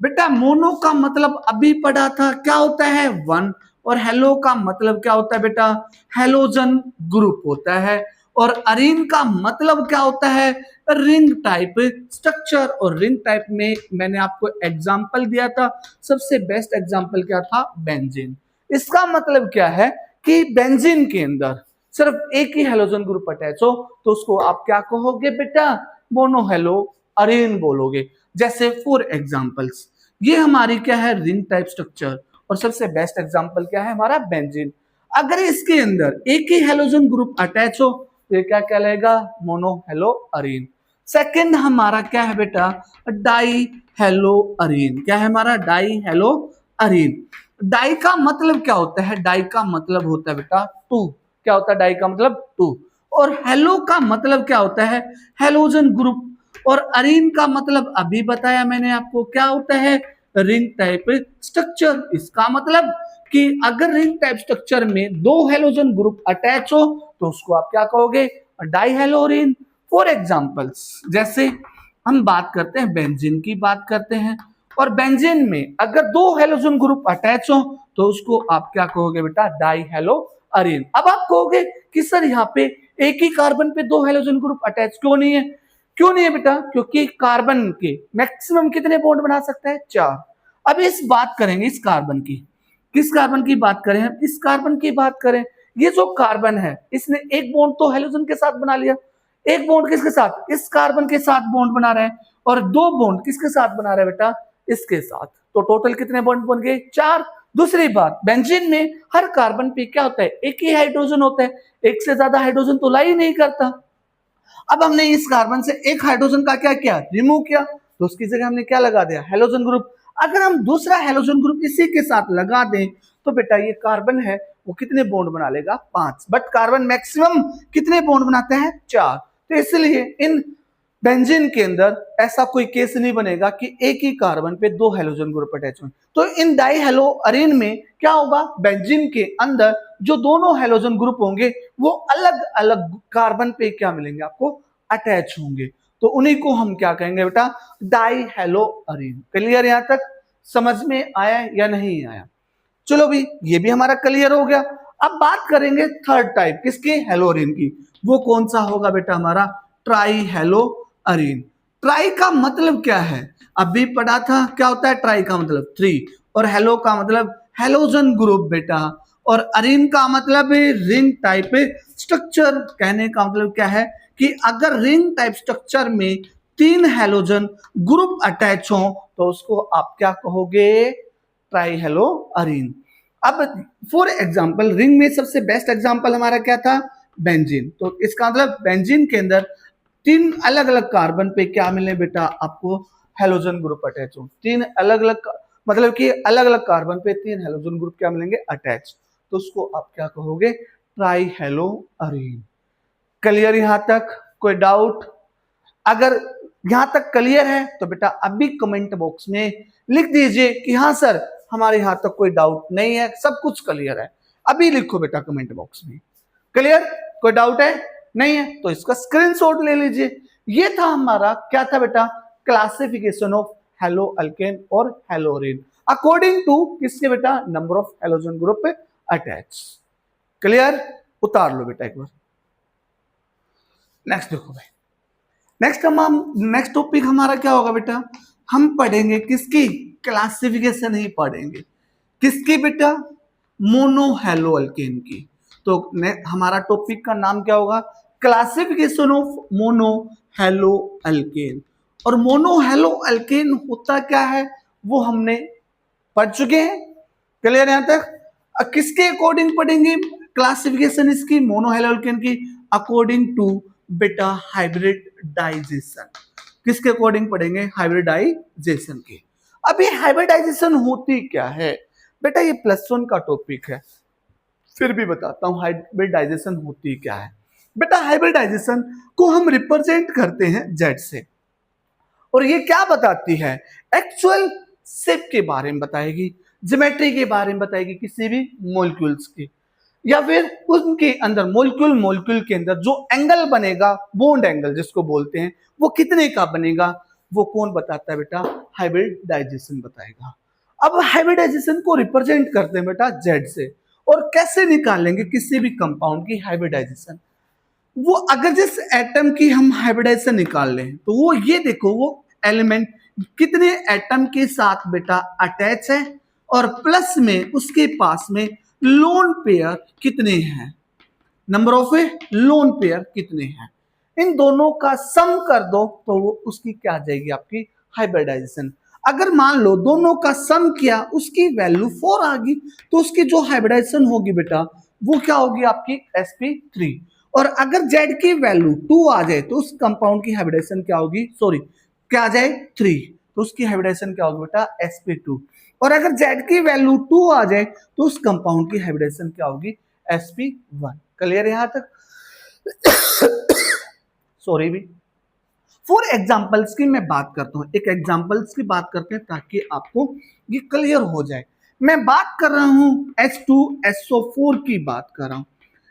बेटा मोनो का मतलब अभी पढ़ा था क्या होता है, 1, और हेलो का मतलब क्या होता है बेटा, हेलोजन ग्रुप होता है। और अरीन का मतलब क्या होता है, रिंग टाइप स्ट्रक्चर। और रिंग टाइप में मैंने आपको एग्जांपल दिया था, सबसे बेस्ट एग्जांपल क्या था, बेंजीन। इसका मतलब क्या है कि बेंजीन के अंदर सिर्फ एक ही हेलोजन ग्रुप अटैच हो तो उसको आप क्या कहोगे बेटा, मोनो हेलो अरीन बोलोगे। जैसे फॉर एग्जांपल्स, ये हमारी क्या है, रिंग टाइप स्ट्रक्चर, और सबसे बेस्ट एग्जांपल क्या है हमारा, बेंजीन। अगर इसके अंदर एक ही हेलोजन ग्रुप अटैच हो तो ये क्या कहलाएगा, मोनो हेलो अरीन। सेकंड हमारा क्या है बेटा, डाई हेलो अरीन। क्या है हमारा, डाई हेलो अरीन। डाई का मतलब क्या होता है, डाई का मतलब होता है बेटा 2। क्या होता है डाई का मतलब, 2। और हेलो का मतलब क्या होता है, हेलोजन ग्रुप। और अरीन का मतलब अभी बताया मैंने आपको, क्या होता है, रिंग टाइप स्ट्रक्चर। इसका मतलब कि अगर रिंग टाइप स्ट्रक्चर में 2 हेलोजन ग्रुप अटैच हो तो उसको आप क्या कहोगे, die hello Areen. For examples, जैसे हम बात करते हैं बेंजीन की बात करते हैं, और बेंजीन में अगर 2 हेलोजन ग्रुप अटैच हो तो उसको आप क्या कहोगे बेटा, डाई हेलो अरीन। अब आप कहोगे कि सर यहाँ पे एक ही कार्बन पे 2 हेलोजन ग्रुप अटैच क्यों नहीं है, क्यों नहीं है बेटा, क्योंकि कार्बन के मैक्सिमम कितने बॉन्ड बना सकता है, 4। अब इस बात करेंगे इस कार्बन की, किस कार्बन की बात करें हम, इस कार्बन की बात करें। ये जो कार्बन है इसने एक बॉन्ड तो हेलोजन के साथ बना लिया, एक बॉन्ड किसके साथ, इस कार्बन के साथ बॉन्ड बना रहे हैं, और 2 बॉन्ड किसके साथ बना रहे हैं बेटा, इसके साथ। तो टोटल कितने बॉन्ड बन गए, 4। दूसरी बात, बेंजीन में हर कार्बन पे क्या होता है, एक ही हाइड्रोजन होता है, एक से ज्यादा हाइड्रोजन तो ला ही नहीं करता। अब हमने इस कार्बन से एक हाइड्रोजन का क्या किया, रिमूव किया, तो उसकी जगह हमने क्या लगा दिया, हेलोजन ग्रुप। अगर हम दूसरा हेलोजन ग्रुप इसी के साथ लगा दें तो बेटा ये कार्बन है वो कितने बॉन्ड बना लेगा, 5। बट कार्बन मैक्सिमम कितने बॉन्ड बनाते हैं, 4। तो इसलिए इन बेंजीन के अंदर ऐसा कोई केस नहीं बनेगा कि एक ही कार्बन पे 2 हेलोजन ग्रुप अटैच हो। तो इन डाई हेलो अरीन में क्या होगा, बेंजीन के अंदर जो दोनों हेलोजन ग्रुप होंगे वो अलग अलग कार्बन पे क्या मिलेंगे आपको, अटैच होंगे। तो उन्हीं को हम क्या कहेंगे बेटा, डाई हेलो अरीन। क्लियर, यहां तक समझ में आया या नहीं आया? चलो भी, ये भी हमारा क्लियर हो गया। अब बात करेंगे थर्ड टाइप किसकी, हेलोअरीन की। वो कौन सा होगा बेटा, हमारा ट्राई हेलो अरीन। ट्राई का मतलब क्या है, अभी पढ़ा था, क्या होता है ट्राई का मतलब 3, और हेलो का मतलब हेलोजन ग्रुप बेटा, और अरीन का मतलब रिंग टाइप स्ट्रक्चर। कहने का मतलब क्या है कि अगर रिंग टाइप स्ट्रक्चर में 3 हेलोजन ग्रुप अटैच हो तो उसको आप क्या कहोगे, ट्राई हेलो अरीन। अब फॉर एग्जांपल रिंग में सबसे बेस्ट एग्जांपल हमारा क्या था, बेंजीन। तो इसका मतलब बेंजीन के अंदर 3 अलग अलग कार्बन पे क्या मिले बेटा, आपको हेलोजन ग्रुप अटैच हो। 3 अलग अलग मतलब कि अलग अलग कार्बन पे 3 हेलोजन ग्रुप क्या मिलेंगे, अटैच। तो उसको आप क्या कहोगे, ट्राई हेलो अरीन। क्लियर यहां तक, कोई डाउट? अगर यहां तक क्लियर है तो बेटा अभी कमेंट बॉक्स में लिख दीजिए कि हाँ सर हमारे यहां तक कोई डाउट नहीं है, सब कुछ क्लियर है। अभी लिखो बेटा कमेंट बॉक्स में क्लियर। कोई डाउट है, नहीं है तो इसका स्क्रीनशॉट ले लीजिए। ये था हमारा क्या था बेटा, क्लासिफिकेशन ऑफ हेलो अल्केन और हेलोरीन अकॉर्डिंग टू किसके बेटा, number of halogen group attach. Clear, उतार लो बेटा एक बार। नेक्स्ट देखो भाई, नेक्स्ट टॉपिक हमारा क्या होगा बेटा, हम पढ़ेंगे किसकी, क्लासिफिकेशन ही पढ़ेंगे। किसकी बेटा, मोनो हेलो अल्केन की। तो हमारा टॉपिक का नाम क्या होगा, classification of mono hello alkane. और मोनो हेलो अल्केन होता क्या है वो हमने पढ़ चुके हैं। क्लियर यहां तक? किसके अकॉर्डिंग पढ़ेंगे क्लासिफिकेशन इसकी, मोनो हेलो अल्केन की, अकॉर्डिंग टू बेटा हाइब्रिडाइजेशन। किसके अकॉर्डिंग पढ़ेंगे, हाइब्रिडाइजेशन की। अब ये हाइब्रिडाइजेशन होती क्या है बेटा, ये +1 का टॉपिक है, फिर भी बताता हूं हाइब्रिडाइजेशन होती क्या है। बेटा हाइब्रिडाइजेशन को हम रिप्रेजेंट करते हैं जेड से, और ये क्या बताती है, एक्चुअल शेप के बारे में बताएगी, ज्योमेट्री के बारे में बताएगी किसी भी मॉलिक्यूल्स की, या फिर उनके अंदर मॉलिक्यूल के अंदर जो एंगल बनेगा, बॉन्ड एंगल जिसको बोलते हैं, वो कितने का बनेगा, वो कौन बताता है बेटा, हाइब्रिडाइजेशन बताएगा। अब हाइब्रिडाइजेशन को रिप्रेजेंट करते हैं बेटा जेड से, और कैसे निकालेंगे किसी भी कंपाउंड की हाइब्रिडाइजेशन, वो अगर जिस एटम की हम हाइब्रिडाइजेशन निकाल लें तो वो ये देखो, वो एलिमेंट कितने एटम के साथ बेटा अटैच है, और प्लस में उसके पास में लोन पेयर कितने हैं, नंबर ऑफ लोन पेयर कितने हैं, इन दोनों का सम कर दो तो वो उसकी क्या आ जाएगी, आपकी हाइब्रिडाइजेशन। अगर मान लो दोनों का सम किया, उसकी वैल्यू 4 आ गई, तो उसकी जो हाइब्रिडाइजेशन होगी बेटा वो क्या होगी, आपकी sp3। और अगर z की वैल्यू 2 आ जाए तो उस कंपाउंड की हाइब्रिडाइजेशन क्या होगी, सॉरी क्या आ जाए 3, तो उसकी हाइब्रिडाइजेशन क्या होगी बेटा sp2। और अगर z की वैल्यू 2 आ जाए तो उस कंपाउंड की हाइब्रिडाइजेशन क्या होगी, sp1। क्लियर यहां तक? सॉरी भी, फॉर एग्जाम्पल्स की मैं बात करता हूं, एक एग्जाम्पल्स की बात करते हैं ताकि आपको ये क्लियर हो जाए। मैं बात कर रहा हूं H2SO4 की बात कर रहा हूं,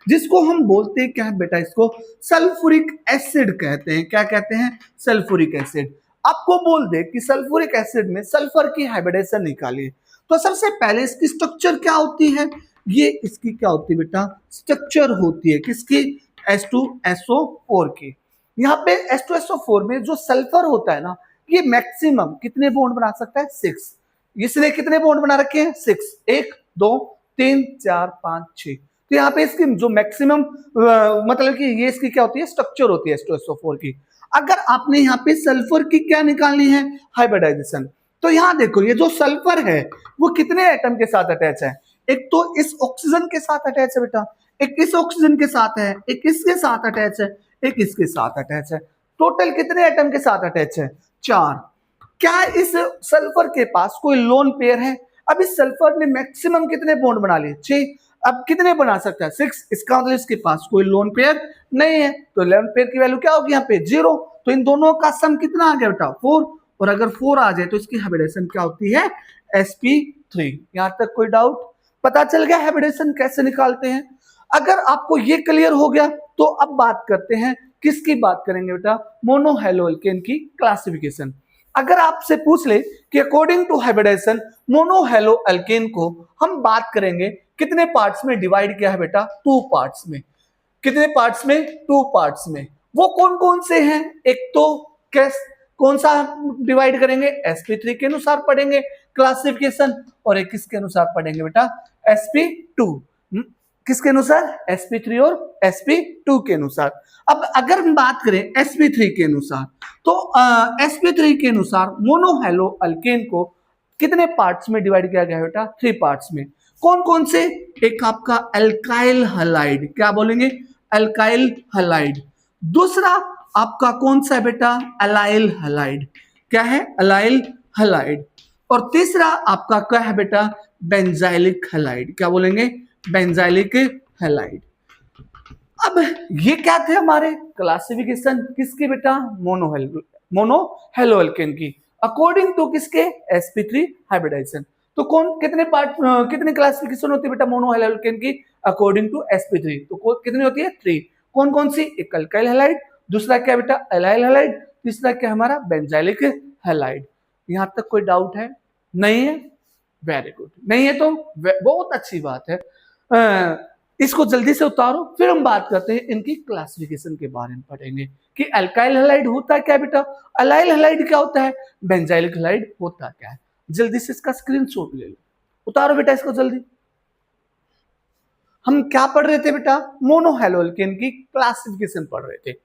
जिसको हम बोलते हैं क्या है बेटा, इसको सल्फ्यूरिक एसिड कहते हैं। क्या कहते हैं, सल्फ्यूरिक एसिड। आपको बोल दे कि सल्फ्यूरिक एसिड में सल्फर की हाइब्रिडाइजेशन निकालिए, तो सबसे पहले इसकी स्ट्रक्चर क्या होती है, ये इसकी क्या होती है बेटा, स्ट्रक्चर होती है किसकी, H2SO4 की। यहाँ पे H2SO4 में जो सल्फर होता है ना, ये मैक्सिमम कितने बॉन्ड बना सकता है, 6। इसने कितने बॉन्ड बना रखे हैं, 6, 1 2 3 4 5 6। तो यहाँ पे इसकी जो मैक्सिमम मतलब कि ये इसकी क्या होती है, स्ट्रक्चर होती है H2SO4 की। अगर आपने यहाँ पे सल्फर की क्या निकालनी है, हाइब्रिडाइजेशन, तो यहाँ देखो ये जो सल्फर है वो कितने एटम के साथ अटैच है, एक तो इस ऑक्सीजन के साथ अटैच है बेटा, एक इस ऑक्सीजन के साथ है, एक इसके साथ अटैच है, एक इसके साथ अटैच है। टोटल कितने एटम के साथ अटैच है, 4। क्या इस सल्फर के पास कोई लोन पेयर है, अब इस सल्फर ने मैक्सिमम कितने बॉन्ड बना लिए, 6। अब कितने बना सकता है, 6। इसका मतलब इसके पास कोई लोन पेयर नहीं है, तो लोन पेयर की वैल्यू क्या होगी यहाँ पे, 0। तो इन दोनों का सम कितना आ गया बेटा, 4। और अगर 4 आ जाए तो इसकी हाइब्रिडेशन क्या होती है, sp3। यहां तक कोई डाउट? पता चल गया हाइब्रिडेशन कैसे निकालते हैं। अगर आपको ये क्लियर हो गया तो अब बात करते हैं, किसकी बात करेंगे बेटा, मोनो हैलो अल्केन की क्लासिफिकेशन। अगर आपसे पूछ ले कि according to hybridization monohaloalkane को हम बात करेंगे कितने पार्ट्स में डिवाइड किया है बेटा, 2 पार्ट्स में। कितने पार्ट्स में, 2 पार्ट्स में। वो कौन कौन से हैं, एक तो कौन सा डिवाइड करेंगे, sp3 के अनुसार पढ़ेंगे क्लासिफिकेशन, और एक किसके अनुसार पढ़ेंगे बेटा, sp2। किसके अनुसार, sp3 और sp2 के अनुसार। अब अगर हम बात करें sp3 के अनुसार, तो sp3 के अनुसार मोनो हैलो अल्केन को कितने पार्ट्स में डिवाइड किया गया है बेटा, 3 पार्ट्स में। कौन कौन से, एक आपका अल्काइल हलाइड, क्या बोलेंगे, अल्काइल हलाइड। दूसरा आपका कौन सा है बेटा, अलाइल हलाइड, क्या है, अलाइल हलाइड। और तीसरा आपका क्या है बेटा, बेंजाइलिक हलाइड, क्या बोलेंगे, बेंजाइलिक हलाइड। अब ये क्या थे हमारे क्लासिफिकेशन किसके बेटा, मोनो हैलो अल्केन की, अकॉर्डिंग टू किसके, sp3 हाइब्रिडाइजेशन। तो कौन कितने पार्ट, कितने क्लासिफिकेशन होती है बेटा मोनो हैलो अल्केन की, अकॉर्डिंग टू sp3, तो कितनी होती है, 3। कौन कौन सी, एक अल्काइल हैलाइड, दूसरा क्या बेटा अलाइल हैलाइड, तीसरा क्या हमारा बेंजाइलिक हैलाइड। यहां तक कोई डाउट है, नहीं है, वेरी गुड, नहीं है तो बहुत अच्छी बात है। इसको जल्दी से उतारो, फिर हम बात करते हैं इनकी क्लासिफिकेशन के बारे में, पढ़ेंगे कि अल्काइल हैलाइड होता क्या बेटा, अलाइल हैलाइड क्या होता है, बेंजाइलिक हैलाइड होता क्या है। जल्दी से इसका स्क्रीनशॉट ले लो, उतारो बेटा इसको जल्दी। हम क्या पढ़ रहे थे बेटा, मोनो हैलो अल्केन की क्लासिफिकेशन पढ़ रहे थे,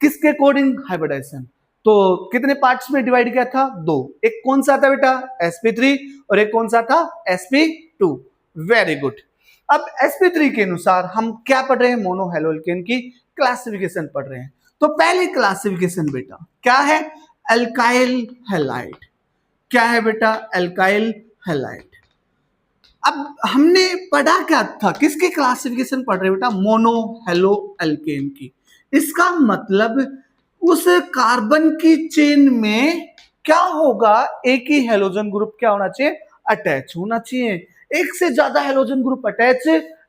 किसके अकॉर्डिंग, हाइब्रिडाइजेशन। तो कितने पार्ट्स में डिवाइड किया था, 2। एक कौन सा था बेटा, sp3, और एक कौन सा था, sp2। Very good. अब sp3 के अनुसार हम क्या पढ़ रहे हैं, मोनो हैलो अल्केन की क्लासिफिकेशन पढ़ रहे हैं। तो पहली क्लासिफिकेशन बेटा क्या है, अल्काइल हैलाइड, क्या है बेटा, अल्काइल हैलाइड। अब हमने पढ़ा क्या था, किसकी क्लासिफिकेशन पढ़ रहे बेटा, मोनो हैलो अल्केन की। इसका मतलब उस कार्बन की चेन में क्या होगा, एक ही हेलोजन ग्रुप क्या होना चाहिए, अटैच होना चाहिए, एक से ज्यादा हेलोजन ग्रुप अटैच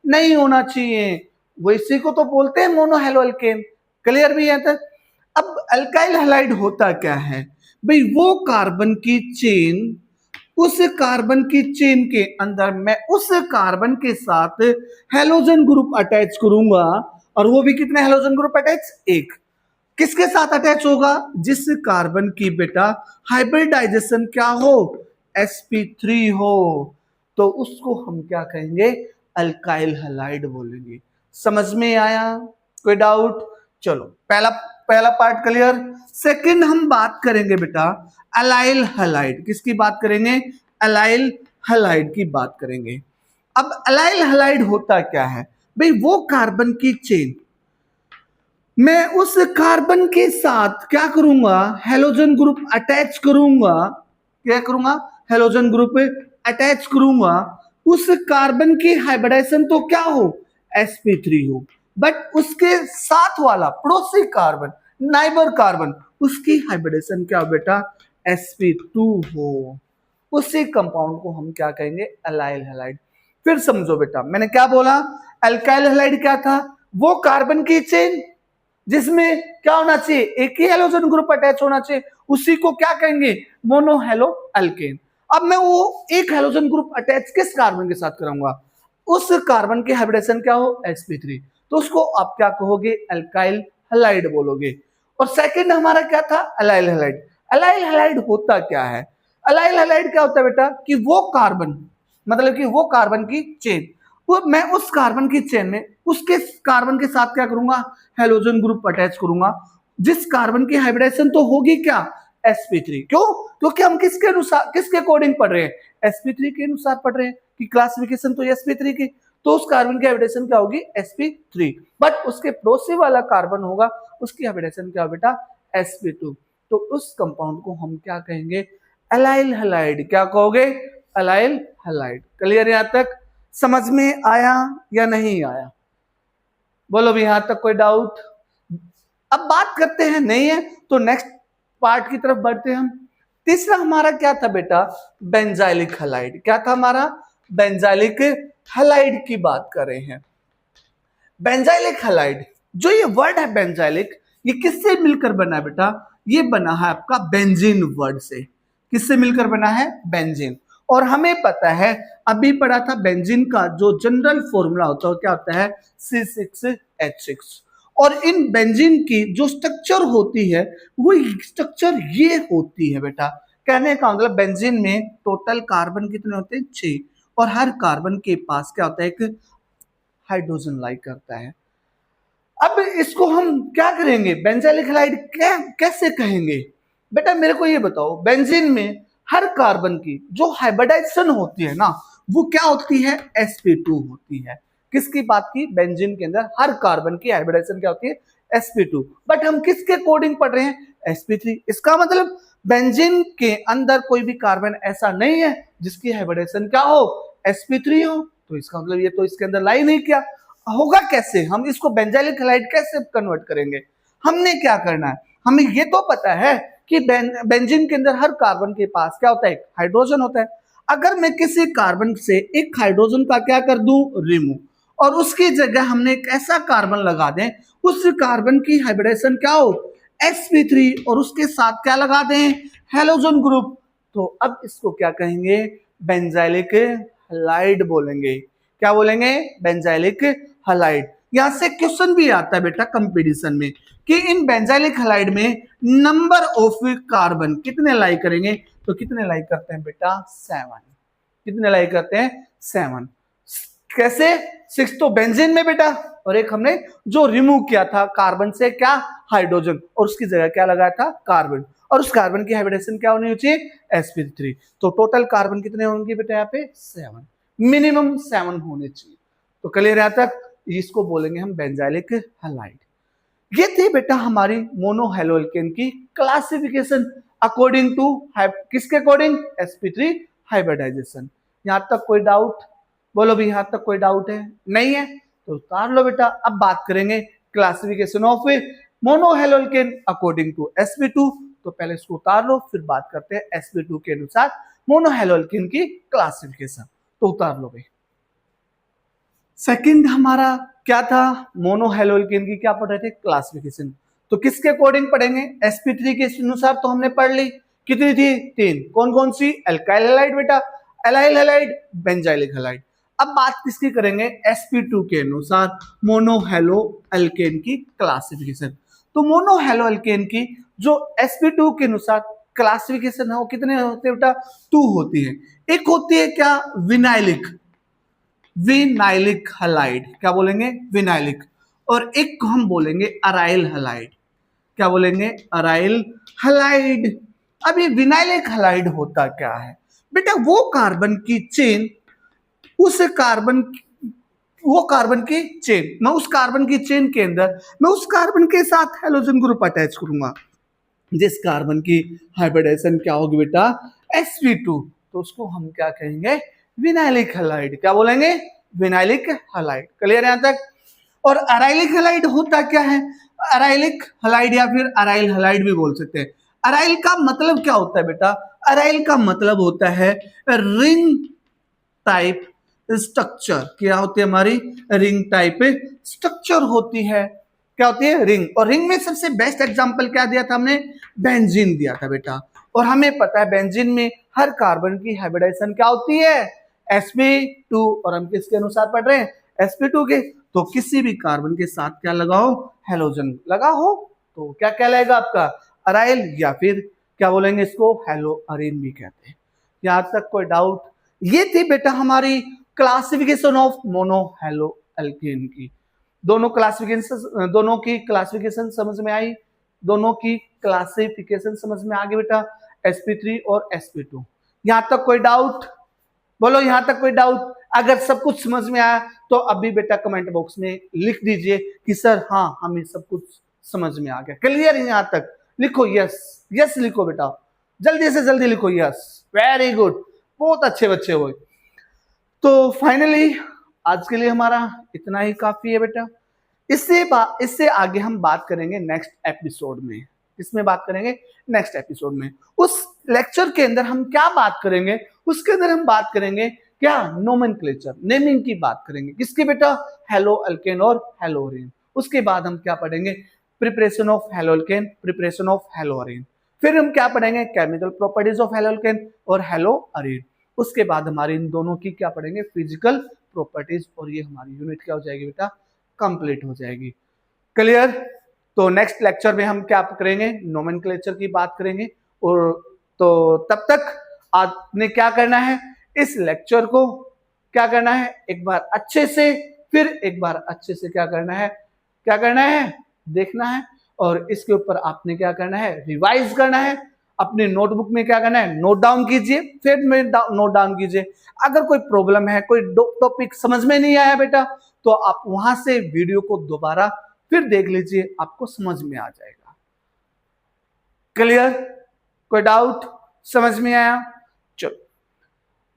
नहीं होना चाहिए। वो इसी को तो बोलते हैं मोनो हैलो अल्केन। क्लियर भी है तक। अब अल्काइल हैलाइड होता क्या है भाई, वो कार्बन की चेन, उस कार्बन की चेन के अंदर मैं उस कार्बन के साथ हेलोजन ग्रुप अटैच करूंगा, और वो भी कितने हेलोजन ग्रुप अटैच, एक। किसके साथ अटैच होगा, जिस कार्बन की बेटा हाइब्रिडाइजेशन क्या हो, sp3 हो, तो उसको हम क्या कहेंगे, अल्काइल हैलाइड बोलेंगे। समझ में आया, कोई डाउट। चलो पहला पहला पार्ट क्लियर। सेकंड हम बात करेंगे बेटा अलाइल हैलाइड, किसकी बात करेंगे, अलाइल हैलाइड की बात करेंगे। अब अलाइल हैलाइड होता क्या है भाई, वो कार्बन की चेन, मैं उस कार्बन के साथ क्या करूंगा, हेलोजन ग्रुप अटैच करूंगा, क्या करूंगा, हेलोजन ग्रुप अटैच करूंगा। उस कार्बन की हाइब्रिडाइजेशन तो क्या हो, sp3 हो, बट उसके साथ वाला पड़ोसी कार्बन, नाइबर कार्बन, उसकी हाइब्रिडेशन क्या हो बेटा, sp2 हो। उसी कंपाउंड को हम क्या कहेंगे, अलाइल हैलाइड। फिर समझो बेटा मैंने क्या बोला, अल्काइल हैलाइड क्या था, वो कार्बन की चेन जिसमें क्या होना चाहिए, एक ही हेलोजन ग्रुप अटैच होना चाहिए, उसी को क्या कहेंगे, मोनो हैलो अल्केन। अब मैं वो एक हेलोजन ग्रुप अटैच किस कार्बन के साथ कराऊंगा, उस कार्बन की हाइब्रिडेशन क्या हो, sp3, तो उसको आप क्या कहोगे, अल्काइल हैलाइड बोलोगे। और सेकंड हमारा क्या था, अलाइल हैलाइड। अलाइल हैलाइड होता क्या है, अलाइल हैलाइड क्या होता है बेटा, कि वो कार्बन, मतलब कि वो कार्बन की चेन, वो मैं उस कार्बन की चेन में उसके कार्बन के साथ क्या करूंगा, हेलोजन ग्रुप अटैच करूंगा, जिस कार्बन की हाइब्रिडेशन तो होगी क्या, sp3। क्यों, क्योंकि हम किसके अनुसार, किसके अकॉर्डिंग पढ़ रहे हैं, sp3 के अनुसार पढ़ रहे हैं, कि क्लासिफिकेशन तो sp3 की, तो उस कार्बन की हाइब्रिडेशन क्या होगी, sp3, बट उसके पड़ोसी वाला कार्बन होगा, उसकी हाइब्रिडेशन क्या हो बेटा, sp2। तो उस कंपाउंड को हम क्या कहेंगे, अलाइल हैलाइड। क्या कहोगे, अलाइल हैलाइड। क्लियर यहां तक, समझ में आया या नहीं आया, बोलो भी यहां तक कोई डाउट। अब बात करते हैं, नहीं है तो नेक्स्ट पार्ट की तरफ बढ़ते हैं हम। तीसरा हमारा क्या था बेटा, बेंजाइलिक हैलाइड। क्या था हमारा, बेंजाइलिक हैलाइड की बात कर रहे हैं। बेंजाइलिक हैलाइड, जो ये वर्ड है बेंजाइलिक, ये किससे मिलकर बना है बेटा? ये बना है आपका बेंजीन वर्ड से। किससे मिलकर बना है? बेंजीन। और हमें पता है, अभी पढ़ा था, बेंजीन का जो जनरल फॉर्मूला होता है क्या होता है? C6H6। और इन बेंजीन की जो स्ट्रक्चर होती है वो स्ट्रक्चर ये होती है बेटा। कहने का मतलब बेंजीन में टोटल कार्बन कितने होते हैं? 6। और हर कार्बन के पास क्या होता है? एक हाइड्रोजन लाई करता है। अब इसको हम क्या करेंगे? बेंजाइलिक हैलाइड कैसे कहेंगे बेटा? मेरे को ये बताओ, बेंजीन में हर कार्बन की जो हाइब्रिडाइजेशन होती है ना, वो क्या होती है? sp2 होती है। किसकी बात की? बेंजीन के अंदर हर कार्बन की हाइब्रिडाइजेशन क्या होती है? sp2। बट हम किसके कोडिंग पढ़ रहे हैं? sp3। इसका मतलब बेंजीन के अंदर कोई भी कार्बन ऐसा नहीं है जिसकी हाइब्रिडाइजेशन क्या हो? sp3 हो। तो इसका मतलब ये तो इसके अंदर ला ही नहीं किया। होगा कैसे? हम इसको बेंजाइलिक हैलाइड कैसे कन्वर्ट करेंगे? हमने क्या करना है, हमें ये तो पता है कि बेंजीन के अंदर हर कार्बन के पास क्या होता है? हाइड्रोजन होता है। अगर मैं किसी कार्बन से एक हाइड्रोजन का क्या कर दूं? रिमूव, और उसकी जगह हमने एक ऐसा कार्बन लगा दें, उस कार्बन की हाइब्रिडेशन क्या हो? sp3, और उसके साथ क्या लगा दें? Halogen group. तो अब इसको क्या कहेंगे? बेंजाइलिक हैलाइड बोलेंगे। क्या बोलेंगे? Benzylic halide. यहां से क्वेश्चन भी आता है बेटा कंपटीशन में कि इन बेंजाइलिक हैलाइड में नंबर ऑफ कार्बन कितने लाई करेंगे? तो कितने लाई करते हैं बेटा? 7। कितने लाई करते हैं? 7। कैसे? 6 तो बेंजीन में बेटा, और एक हमने जो रिमूव किया था कार्बन से क्या? हाइड्रोजन, और उसकी जगह क्या लगाया था? कार्बन। और उस कार्बन की हाइब्रिडेशन क्या होनी चाहिए? sp3। तो टोटल कार्बन कितने होंगे बेटा? यहाँ पे 7, मिनिमम 7 होने चाहिए। तो क्लियर है तक? इसको बोलेंगे हम बेंजाइलिक हैलाइड। ये थी बेटा हमारी मोनो हैलोएल्केन की क्लासिफिकेशन अकॉर्डिंग टू किसके अकॉर्डिंग? sp3 hybridization. यहां तक कोई डाउट? बोलो भी, यहां तक कोई डाउट है? नहीं है तो उतार लो बेटा। अब बात करेंगे classification of monohaloalkane according to sp2। तो पहले इसको उतार लो, फिर बात करते हैं sp2 के अनुसार मोनो हैलोएल्केन की क्लासिफिकेशन। तो उतार लो भाई। सेकंड हमारा क्या था? मोनो हैलोएल्केन की क्या पढ़ रहे थे? क्लासिफिकेशन। तो किसके अकॉर्डिंग पढ़ेंगे? sp3 के अनुसार तो हमने पढ़ ली। कितनी थी? 3। कौन कौन सी? एल्काइल हैलाइड बेटा, एलाइल हैलाइड, बेंजाइलिक हैलाइड। अब बात किसकी करेंगे? sp2 के अनुसार मोनो हैलोएल्केन की क्लासिफिकेशन। तो मोनो हैलोएल्केन की जो sp2 के अनुसार क्लासिफिकेशन है वो कितने होते हैं बेटा? 2 होती है। एक होती है क्या? Vinylic, vinylic halide. क्या बोलेंगे? विनाइलिक। और एक को हम बोलेंगे अराइल हैलाइड। क्या बोलेंगे? Aryl halide. अब ये विनाइलिक हैलाइड होता क्या है बेटा? वो कार्बन की चेन, उस कार्बन, वो कार्बन की चेन, मैं उस कार्बन की चेन के अंदर मैं उस कार्बन के साथ हेलोजन ग्रुप अटैच करूंगा, जिस कार्बन की हाइब्रिडेशन क्या होगी बेटा? sp2। तो उसको हम क्या कहेंगे? Vinylic halide. क्या बोलेंगे? Vinylic halide. क्लियर है यहां तक? और अराइलिक हैलाइड होता क्या है? अराइलिक हैलाइड या फिर अराइल हैलाइड भी बोल सकते हैं। अराइल का मतलब क्या होता है बेटा? अराइल का मतलब होता है रिंग टाइप स्ट्रक्चर। क्या होती है हमारी? रिंग टाइप स्ट्रक्चर होती है। क्या होती है? रिंग। और रिंग में सबसे बेस्ट एग्जांपल क्या दिया था हमने? बेंजीन दिया था बेटा। और हमें पता है बेंजीन में हर कार्बन की हाइब्रिडाइजेशन क्या होती है? sp2। और हम किसके अनुसार पढ़ रहे हैं? sp2 के। तो किसी भी कार्बन के साथ क्या लगाओ? हेलोजन लगा हो तो क्या कहलाएगा आपका? अराइल, या फिर क्या बोलेंगे इसको? हेलो अरीन भी कहते हैं। यहां तक कोई डाउट? ये थी बेटा हमारी क्लासिफिकेशन ऑफ मोनो हैलोएल्केन की। दोनों की क्लासिफिकेशन समझ में आई? दोनों की क्लासिफिकेशन समझ में आ गई बेटा? sp3 और sp2। यहां तक कोई डाउट? बोलो यहां तक कोई डाउट? अगर सब कुछ समझ में आया तो अभी बेटा कमेंट बॉक्स में लिख दीजिए कि सर हाँ हमें सब कुछ समझ में आ गया। क्लियर है यहां तक? लिखो यस, यस लिखो बेटा, जल्दी से जल्दी लिखो यस। वेरी गुड, बहुत अच्छे बच्चे हो। तो फाइनली आज के लिए हमारा इतना ही काफी है बेटा। इससे आगे हम बात करेंगे नेक्स्ट एपिसोड में। इसमें बात करेंगे नेक्स्ट एपिसोड में। उस लेक्चर के अंदर हम क्या बात करेंगे? उसके अंदर हम बात करेंगे क्या, नोमेनक्लेचर, नेमिंग की बात करेंगे। किसकी बेटा, हेलो अल्केन और हेलोरीन। उसके बाद हम क्या पढ़ेंगे, preparation of haloalkane, preparation of haloarene. फिर हम क्या पढ़ेंगे, chemical properties of haloalkane और हेलो अरीन। उसके बाद हमारी इन दोनों की क्या पढ़ेंगे, फिजिकल प्रॉपर्टीज, और ये हमारी यूनिट क्या हो जाएगी बेटा, कंप्लीट हो जाएगी। क्लियर। तो नेक्स्ट लेक्चर में हम क्या करेंगे, नोमेनक्लेचर की बात करेंगे। और तो तब तक आपने क्या करना है, इस लेक्चर को क्या करना है, एक बार अच्छे से, फिर एक बार अच्छे से क्या करना है, देखना है। और इसके ऊपर आपने क्या करना है, रिवाइज करना है। अपने नोटबुक में क्या करना है, नोट डाउन कीजिए, फिर में नोट डाउन कीजिए। अगर कोई प्रॉब्लम है, कोई टॉपिक समझ में नहीं आया बेटा, तो आप वहां से वीडियो को दोबारा फिर देख लीजिए, आपको समझ में आ जाएगा। क्लियर, कोई डाउट, समझ में आया? चलो,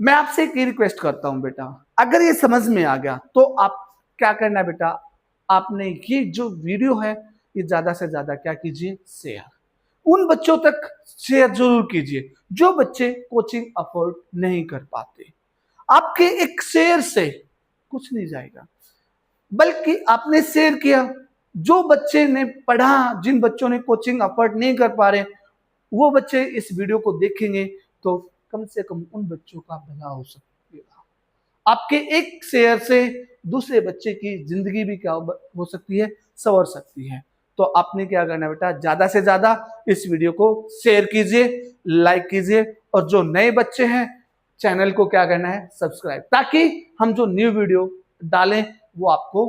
मैं आपसे एक रिक्वेस्ट करता हूं बेटा, अगर ये समझ में आ गया तो आप क्या करना बेटा, आपने ये जो वीडियो है ये ज्यादा से ज्यादा क्या कीजिए, शेयर। उन बच्चों तक शेयर जरूर कीजिए जो बच्चे कोचिंग अफोर्ड नहीं कर पाते। आपके एक शेयर से कुछ नहीं जाएगा, बल्कि आपने शेयर किया, जो बच्चे ने पढ़ा, जिन बच्चों ने कोचिंग अफोर्ड नहीं कर पा रहे, वो बच्चे इस वीडियो को देखेंगे तो कम से कम उन बच्चों का भला हो सकेगा। आपके एक शेयर से दूसरे बच्चे की जिंदगी भी क्या हो सकती है, संवर सकती है। तो आपने क्या करना है बेटा, ज्यादा से ज्यादा इस वीडियो को शेयर कीजिए, लाइक कीजिए, और जो नए बच्चे हैं चैनल को क्या करना है, सब्सक्राइब, ताकि हम जो न्यू वीडियो डालें वो आपको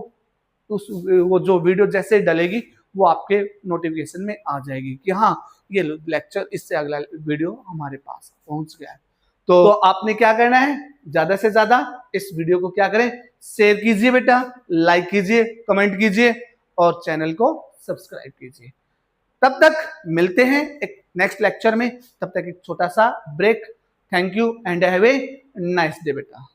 वो जो वीडियो जैसे डलेगी वो आपके नोटिफिकेशन में आ जाएगी कि हाँ ये लेक्चर, इससे अगला वीडियो हमारे पास पहुंच गया है। तो आपने क्या करना है, ज्यादा से ज्यादा इस वीडियो को क्या करें, शेयर कीजिए बेटा, लाइक कीजिए, कमेंट कीजिए और चैनल को सब्सक्राइब कीजिए। तब तक मिलते हैं एक नेक्स्ट लेक्चर में, तब तक एक छोटा सा break. Thank you and have a nice day बेटा।